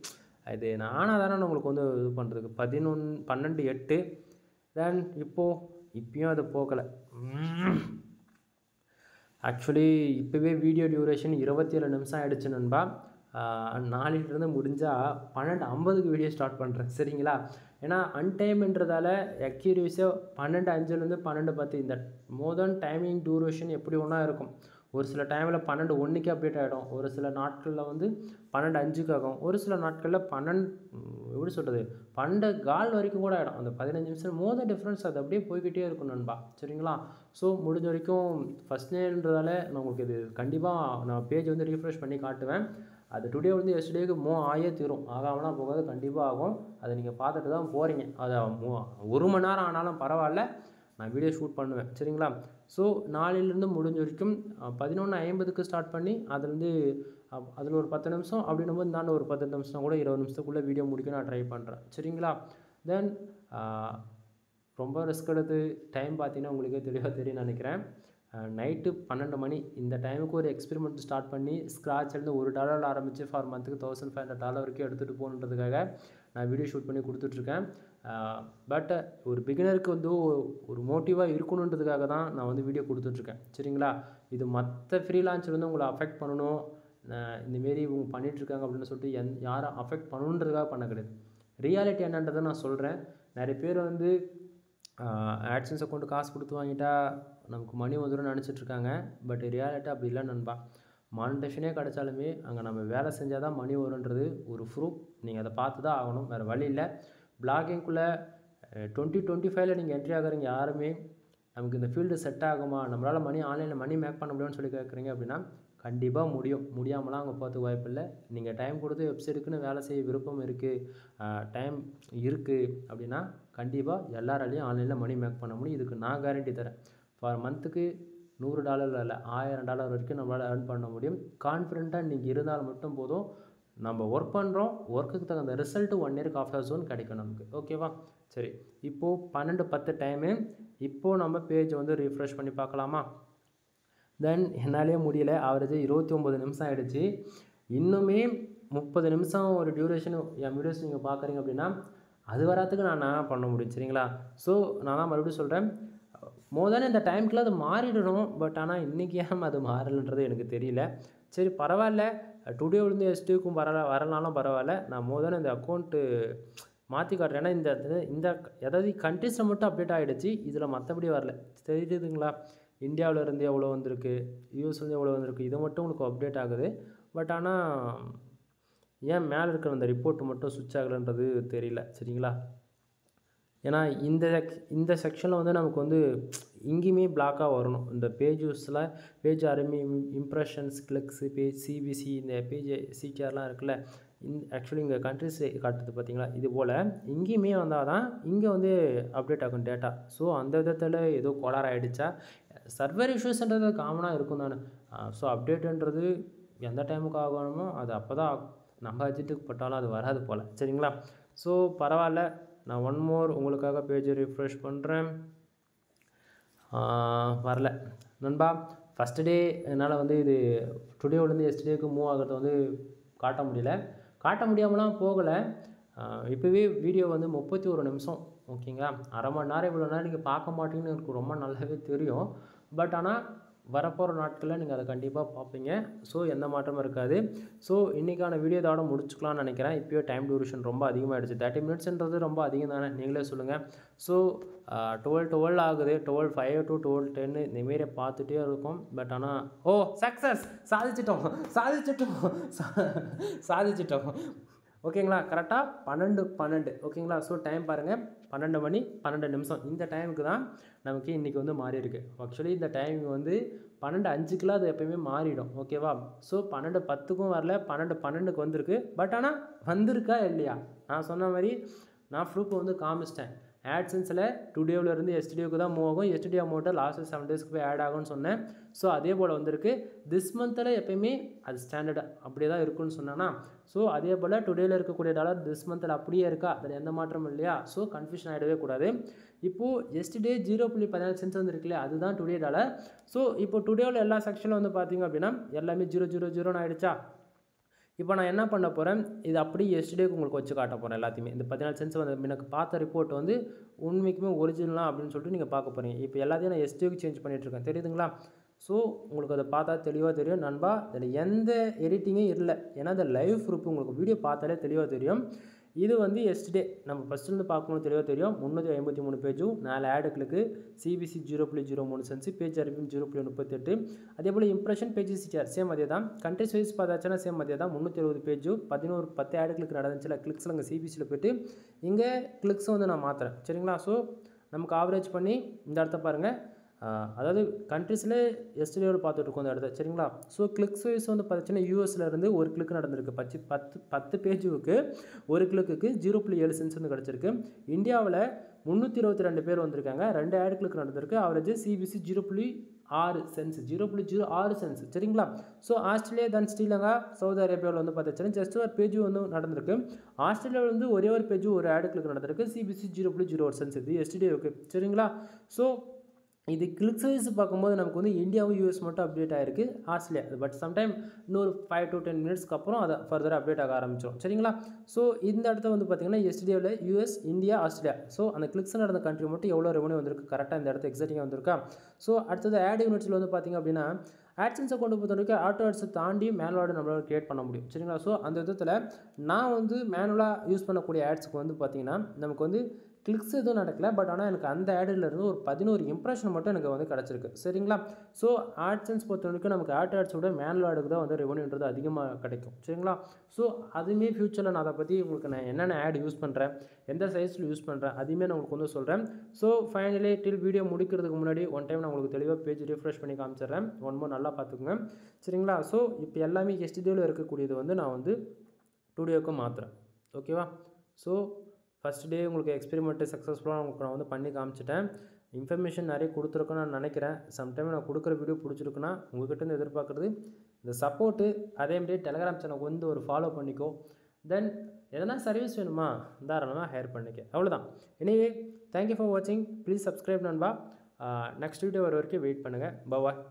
இது நானாக தானே உங்களுக்கு வந்து இது பண்ணுறதுக்கு 12/8. தென் இப்போயும் அது போகலை. ஆக்சுவலி இப்போவே வீடியோ டியூரேஷன் 27 நிமிஷம் ஆகிடுச்சு நண்பா. நாளையிலிருந்து முடிஞ்சால் 12:50க்கு வீடியோ ஸ்டார்ட் பண்ணுறேன். சரிங்களா? ஏன்னா அன்டைம்ன்றதால அக்யூரேஸாக 12:05லேருந்து 12:10 இந்த மோர் தென் டைமிங் டியூரேஷன் எப்படி ஒன்றா இருக்கும். ஒரு சில டைமில் 12:01க்கு அப்டேட் ஆகிடும், ஒரு சில நாட்களில் வந்து 12:05க்கு ஆகும், ஒரு சில நாட்களில் எப்படி சொல்கிறது 12:15 வரைக்கும் கூட ஆகிடும். அந்த 15 நிமிஷம் மோர் தென் டிஃப்ரென்ஸ் அது அப்படியே போய்கிட்டே இருக்கும் நண்பா. சரிங்களா? ஸோ முடிஞ்ச வரைக்கும் ஃபஸ்ட் டேன்றதால நான் உங்களுக்கு இது கண்டிப்பாக நான் பேஜ் வந்து ரீஃப்ரெஷ் பண்ணி காட்டுவேன். அது டுடே வந்து எஸ்டேக்கு ஆகியே தீரும், ஆகாமலாம் போகாது, கண்டிப்பாக ஆகும். அதை நீங்கள் பார்த்துட்டு தான் போகிறீங்க. அதை 1 மணி நேரம் ஆனாலும் பரவாயில்ல, நான் வீடியோ ஷூட் பண்ணுவேன். சரிங்களா? ஸோ நாளையிலேருந்து முடிஞ்ச வரைக்கும் 11:50க்கு ஸ்டார்ட் பண்ணி அதுலேருந்து அதில் ஒரு 10 நிமிஷம் அப்படின்னும் போது நான் ஒரு 10 நிமிஷம் கூட 20 நிமிஷத்துக்குள்ளே வீடியோ முடிக்க நான் ட்ரை பண்ணுறேன். சரிங்களா? தென் ரொம்ப ரிஸ்க் எடுத்து டைம் பார்த்தீங்கன்னா உங்களுக்கே தெளிவாக தெரியும்னு நினைக்கிறேன். நைட்டு 12 மணி இந்த டைமுக்கு ஒரு எக்ஸ்பெரிமெண்ட் ஸ்டார்ட் பண்ணி ஸ்க்ராட்ச்லேருந்து $1 ஆரம்பித்து ஃபார் மந்த்துக்கு $1500 வரைக்கும் எடுத்துகிட்டு போகணுன்றதுக்காக நான் வீடியோ ஷூட் பண்ணி கொடுத்துட்ருக்கேன். பட் ஒரு பிகினருக்கு வந்து ஒரு மோட்டிவாக இருக்கணுன்றதுக்காக தான் நான் வந்து வீடியோ கொடுத்துட்ருக்கேன். சரிங்களா? இது மற்ற ஃப்ரீலான்சர் வந்து உங்களை அஃபெக்ட் பண்ணணும், இந்தமாரி இவங்க பண்ணிகிட்ருக்காங்க அப்படின்னு சொல்லிட்டு யாரும் அஃபெக்ட் பண்ணணுன்றதுக்காக பண்ண கிடையாது. ரியாலிட்டி என்னன்றதை நான் சொல்கிறேன். நிறைய பேர் வந்து ஆட்சன்ஸை கொண்டு காசு கொடுத்து வாங்கிட்டா நமக்கு மணி வந்துடும் நினச்சிட்ருக்காங்க. பட் ரியாலிட்டி அப்படி இல்லை நண்பா. மானிட்டேஷனே கிடச்சாலுமே அங்கே நம்ம வேலை செஞ்சால் தான் மணி வருன்றது ஒரு ப்ரூஃப். நீங்கள் அதை பார்த்து தான் ஆகணும், வேறு வழி இல்லை. பிளாகிங்குள்ளே 2025ல் நீங்கள் என்ட்ரி ஆகிறீங்க யாருமே நமக்கு இந்த ஃபீல்டு செட் ஆகுமா, நம்மளால் ஆன்லைனில் மணி மேக் பண்ண முடியும்னு சொல்லி கேட்குறீங்க அப்படின்னா கண்டிப்பாக முடியும். முடியாமலாம் அங்கே போகிறதுக்கு வாய்ப்பு இல்லை. நீங்கள் டைம் கொடுத்து வெப்சைட்டுக்குன்னு வேலை செய்ய விருப்பம் இருக்குது, டைம் இருக்குது அப்படின்னா கண்டிப்பாக எல்லாராலையும் ஆன்லைனில் மணி மேக் பண்ண முடியும். இதுக்கு நான் கேரண்டி தரேன். ஃபார் மந்த்துக்கு $100 இல்லை $1000 வரைக்கும் நம்மளால் ஏர்ன் பண்ண முடியும். கான்ஃபிடென்ட்டாக நீங்கள் இருந்தால் மட்டும் போதும். நம்ம ஒர்க் பண்ணுறோம், ஒர்க்குக்கு தகுந்த ரிசல்ட்டு 1 இயருக்கு ஆஃப்டர் ஜோன் கிடைக்கும் நமக்கு. ஓகேவா? சரி, இப்போது 12:10 டைமு. இப்போது நம்ம பேஜை வந்து ரீஃப்ரெஷ் பண்ணி பார்க்கலாமா? தென் என்னாலே முடியல. ஆவரேஜ் 29 நிமிஷம் ஆகிடுச்சு. இன்னுமே 30 நிமிஷம் ஒரு டியூரேஷன் என் வீடியோஸ் நீங்கள் பார்க்குறீங்க அப்படின்னா அது வராதுக்கு நான் பண்ண முடியும். சரிங்களா? ஸோ நான் தான் மறுபடியும் சொல்கிறேன், மோதானே இந்த டைமுக்குள்ள அது மாறிடணும். பட் ஆனால் இன்றைக்கி ஏன் அது மாறலைன்றது எனக்கு தெரியல. சரி பரவாயில்ல, டுடேவிலேருந்து எஸ்டிக்கும் வரலனாலும் பரவாயில்ல. நான் மோதானே இந்த அக்கௌண்ட்டு மாற்றி காட்டுறேன். ஏன்னா இந்த அதாவது கண்ட்ரிஸில் மட்டும் அப்டேட் ஆகிடுச்சு, இதில் மற்றபடி வரல. தெரியுதுங்களா? இந்தியாவிலேருந்து எவ்வளோ வந்திருக்கு, யூஎஸ்லேருந்து எவ்வளோ வந்திருக்கு, இது மட்டும் உங்களுக்கு அப்டேட் ஆகுது. பட் ஆனால் ஏன் மேலே இருக்கிற அந்த ரிப்போர்ட் மட்டும் சுவிட்ச் ஆகலைன்றது தெரியல. சரிங்களா? ஏன்னா இந்த செக்ஷனில் வந்து நமக்கு வந்து இங்கேயுமே பிளாக்காக வரணும். இந்த பேஜஸில் page RPM, impressions, clicks, page CPC, இந்த பேஜ் சிகேர்லாம் இருக்குல்ல, ஆக்சுவலி இங்கே கண்ட்ரிஸ் காட்டுது பார்த்தீங்களா? இது போல் இங்கேயுமே வந்தால் தான் இங்கே வந்து அப்டேட் ஆகும் டேட்டா. ஸோ அந்த விதத்தில் ஏதோ கோளாறு ஆகிடுச்சா, சர்வர் இஷ்யூஸ்ன்றது காமனாக இருக்கும் தானே. ஸோ அப்டேட்டுன்றது எந்த டைமுக்கு ஆகணுமோ அது அப்போ தான் நம்ம அஜெட்டுக்கு போட்டாலும் அது வராது போல். சரிங்களா? ஸோ பரவாயில்ல, நான் ஒன் மோர் உங்களுக்காக பேஜை ரிஃப்ரெஷ் பண்ணுறேன். வரல நண்பா. ஃபஸ்ட்டு டே என்னால் வந்து இது டுடேவிலேருந்து எஸ்டேக்கு மூவ் ஆகிறத வந்து காட்ட முடியாமலாம் போகலை. இப்போவே வீடியோ வந்து 31 நிமிஷம். ஓகேங்களா? அரை மணி நேரம் இவ்வளோ நேரம் நீங்கள் பார்க்க மாட்டீங்கன்னு எனக்கு ரொம்ப நல்லாவே தெரியும். பட் ஆனால் வரப்போகிற நாட்களில் நீங்கள் அதை கண்டிப்பாக பார்ப்பீங்க. ஸோ எந்த மாற்றமும் இருக்காது. ஸோ இன்றைக்கான வீடியோ இதோட முடிச்சுக்கலாம்னு நினைக்கிறேன். இப்போயே டைம் டியூரேஷன் ரொம்ப அதிகமாகிடுச்சு. 30 மினிட்ஸ்ன்றது ரொம்ப அதிகம் தானே, நீங்களே சொல்லுங்கள். ஸோ 12 ஆகுது. 12:05 to 12:10 இந்தமாரி பார்த்துட்டே இருக்கும். பட் ஆனால் சக்ஸஸ், சாதிச்சிட்டோம். ஓகேங்களா? கரெக்டாக 12 ஓகேங்களா? ஸோ டைம் பாருங்கள், 12 மணி 12 நிமிஷம். இந்த டைமுக்கு தான் நமக்கு இன்றைக்கி வந்து மாறி இருக்குது. ஆக்சுவலி இந்த டைம் வந்து 12:05க்குலாம் அது எப்போயுமே மாறிடும். ஓகேவா? ஸோ 12:10க்கும் வரல, 12:12க்கு வந்திருக்கு. பட் ஆனால் வந்திருக்கா இல்லையா, நான் சொன்ன மாதிரி நான் ப்ரூஃப் வந்து காமிச்சிட்டேன். ஆட்சன்ஸில் டுடேவிலேருந்து எஸ்டிடியோக்கு தான் மூவ் ஆகும். எஸ்டிடி அமௌண்ட்டை லாஸ்ட்டு 7 டேஸ்க்கு போய் ஆட் ஆகும்னு சொன்னேன். ஸோ அதே போல் வந்திருக்கு. திஸ் மந்தில் எப்போயுமே அது ஸ்டாண்டர்டாக அப்படியே தான் இருக்குன்னு சொன்னேன்னா, ஸோ அதே போல் டுடேயில் இருக்கக்கூடிய டாலர் திஸ் மந்தில் அப்படியே இருக்கா, அதில் எந்த மாற்றமும் இல்லையா? ஸோ கன்ஃபியூஷன் ஆகிடவே கூடாது. இப்போது எஸ்டிடே 0.14 சென்ட்ஸ் வந்துருக்கு இல்லையா, அதுதான் டுடே டாலர். ஸோ இப்போ டுடேவில் எல்லா செக்ஷனில் வந்து பார்த்திங்க அப்படின்னா எல்லாமே 0.00 ஆகிடுச்சா. இப்போ நான் என்ன பண்ண போகிறேன், இது அப்படியே எஸ்டேக்கு உங்களுக்கு வச்சு காட்ட போகிறேன் எல்லாத்தையுமே. இந்த 14 சென்ட்ஸ் வந்து எனக்கு பார்த்த ரிப்போர்ட் வந்து உண்மைக்குமே ஒரிஜினலாக அப்படின்னு சொல்லிட்டு நீங்கள் பார்க்க போகிறீங்க. இப்போ எல்லாத்தையும் நான் எஸ்டேக்கு சேஞ்ச் பண்ணிகிட்ருக்கேன், தெரியுதுங்களா? ஸோ உங்களுக்கு அதை பார்த்தா தெளிவாக தெரியும் நண்பா. இதில் எந்த எடிட்டிங்கும் இல்லை, ஏன்னா இந்த லைவ் ப்ரூஃப் உங்களுக்கு வீடியோ பார்த்தாலே தெளிவாக தெரியும். இது வந்து எஸ்டே நம்ம ஃபஸ்ட்டுலேருந்து பார்க்கணும், தெளிவாக தெரியும். 353 பேஜும் 4 ஆடுகளுக்கு சிபிசி 0.03 சென்ஸ், பேஜ் ஆர்பிஎம் 0.38. அதே போல் இம்ப்ரெஷன் பேஜ் சிஆர் சேம் அதே தான். கண்ட்ரிஸ் வைஸ் பார்த்தாச்சுன்னா சேம் அதே தான். 320 பேஜும் 10 ஆடுகளுக்கு நடந்துச்சுல கிளிக்ஸில் அங்கே சிபிசியில் போய்ட்டு இங்கே கிளிக்ஸை வந்து நான் மாற்றுறேன். சரிங்களா? ஸோ நமக்கு ஆவரேஜ் பண்ணி இந்த இடத்த பாருங்கள், அதாவது கண்ட்ரிஸில் எஸ்டேயோடு பார்த்துட்ருக்கோம் இந்த இடத்த. சரிங்களா? ஸோ கிளிக்ஸ் வைஸ் வந்து பார்த்திங்கன்னா யூஎஸ்லேருந்து ஒரு கிளிக் நடந்திருக்கு. 10 பேஜுக்கு ஒரு கிளிக்கு 0.7 சென்ஸ் வந்து கிடச்சிருக்கு. இந்தியாவில் 322 பேர் வந்திருக்காங்க, 2 ஆட் கிளிக் நடந்திருக்கு. Average CPC 0.6 cents, 0.06 cents. சரிங்களா? So Australia then Sri Lanka Saudi அரேபியாவில் வந்து பார்த்துச்சுன்னா ஜஸ்ட் ஒரு பேஜ் வந்து நடந்திருக்கு. ஆஸ்திரேலியாவில் வந்து ஒரே ஒரு பேஜ் ஒரு ஆட் கிளிக் நடந்திருக்கு. CPC 0.01 cents. இது எஸ்டிடிஓக்கு. சரிங்களா? ஸோ இது கிளிக்ஸ் வைஸ் பார்க்கும்போது நமக்கு வந்து இந்தியாவும் யூஎஸ் மட்டும் அப்டேட் ஆகிருக்கு, ஆஸ்திரேலியா. பட் சம்டைம் இன்னொரு 5 to 10 மினிட்ஸ்க்கு அப்புறம் அதை ஃபர்தராக அப்டேட் ஆக ஆரம்பிச்சிடும். சரிங்களா? ஸோ இந்த இடத்த வந்து பார்த்திங்கன்னா எஸ்டிடியோவில் யூஎஸ், இந்தியா, ஆஸ்திரேலியா. ஸோ அந்த கிளிக்ஸ் நடந்த கண்ட்ரி மட்டும் எவ்வளோ ரெவன்யூ வந்திருக்கு கரெக்டாக இந்த இடத்த எக்ஸாக்டிங்காக வந்திருக்கா. ஸோ அடுத்தது ஆட் யூனிட்ஸில் வந்து பார்த்திங்க அப்படின்னா ஆட்சன்ஸை கொண்டு பொறுத்தவரைக்கும் ஆட்டோ ஆட்ஸை தாண்டி மேனுவலாக நம்மளால் கிரியேட் பண்ண முடியும். சரிங்களா? ஸோ அந்த விதத்தில் நான் வந்து மேனுவலாக யூஸ் பண்ணக்கூடிய ஆட்ஸுக்கு வந்து பார்த்திங்கன்னா நமக்கு வந்து கிளிக்ஸ் எதுவும் நடக்கல. பட் ஆனால் எனக்கு அந்த ஆடிலிருந்து ஒரு 11 இம்ப்ரெஷன் மட்டும் எனக்கு வந்து கிடச்சிருக்கு. சரிங்களா? ஸோ ஆட்சன்ஸ் பொறுத்த வரைக்கும் நமக்கு ஆட்ஸோட மேனுவல் ஆடுக்கு தான் வந்து ரெவன்யூன்றது அதிகமாக கிடைக்கும். சரிங்களா? ஸோ அதுவுமே ஃப்யூச்சரில் நான் அதை பற்றி உங்களுக்கு நான் என்னென்ன ஆட் யூஸ் பண்ணுறேன், எந்த சைஸில் யூஸ் பண்ணுறேன், அதையுமே நான் உங்களுக்கு வந்து சொல்கிறேன். ஸோ ஃபைனலி டில் வீடியோ முடிக்கிறதுக்கு முன்னாடி ஒன் டைம் நான் உங்களுக்கு தெளிவாக பேஜ் ரிஃப்ரெஷ் பண்ணி காமிச்சிடுறேன். ஒன் மோர் நல்லா பார்த்துக்குங்க. சரிங்களா? ஸோ இப்போ எல்லாமே HTML இருக்கக்கூடியது வந்து நான் வந்து ஸ்டுடியோவுக்கு மாற்றுறேன். ஓகேவா? ஸோ ஃபஸ்ட் டே உங்களுக்கு எக்ஸ்பெரிமெண்ட்டு சக்ஸஸ்ஃபுல்லாக உங்களுக்கு நான் வந்து பண்ணி காமிச்சிட்டேன். இன்ஃபர்மேஷன் நிறைய கொடுத்துருக்கேன்னு நான் நினைக்கிறேன். சம்டைம் நான் கொடுக்குற வீடியோ பிடிச்சிருக்குன்னா உங்கள்கிட்ட எதிர்பார்க்குறது இந்த சப்போர்ட்டு, அதேமாதிரி டெலகிராம் சேனலுக்கு வந்து ஒரு ஃபாலோ பண்ணிக்கோ. தென் எதனா சர்வீஸ் வேணுமா தாராளமாக ஹையர் பண்ணிக்க. அவ்வளோதான். எனிவே தேங்க்யூ ஃபார் வாட்சிங். ப்ளீஸ் சப்ஸ்கிரைப் நண்பா. நெக்ஸ்ட் வீடியோ வர வரைக்கும் வெயிட் பண்ணுங்கள். பாய்.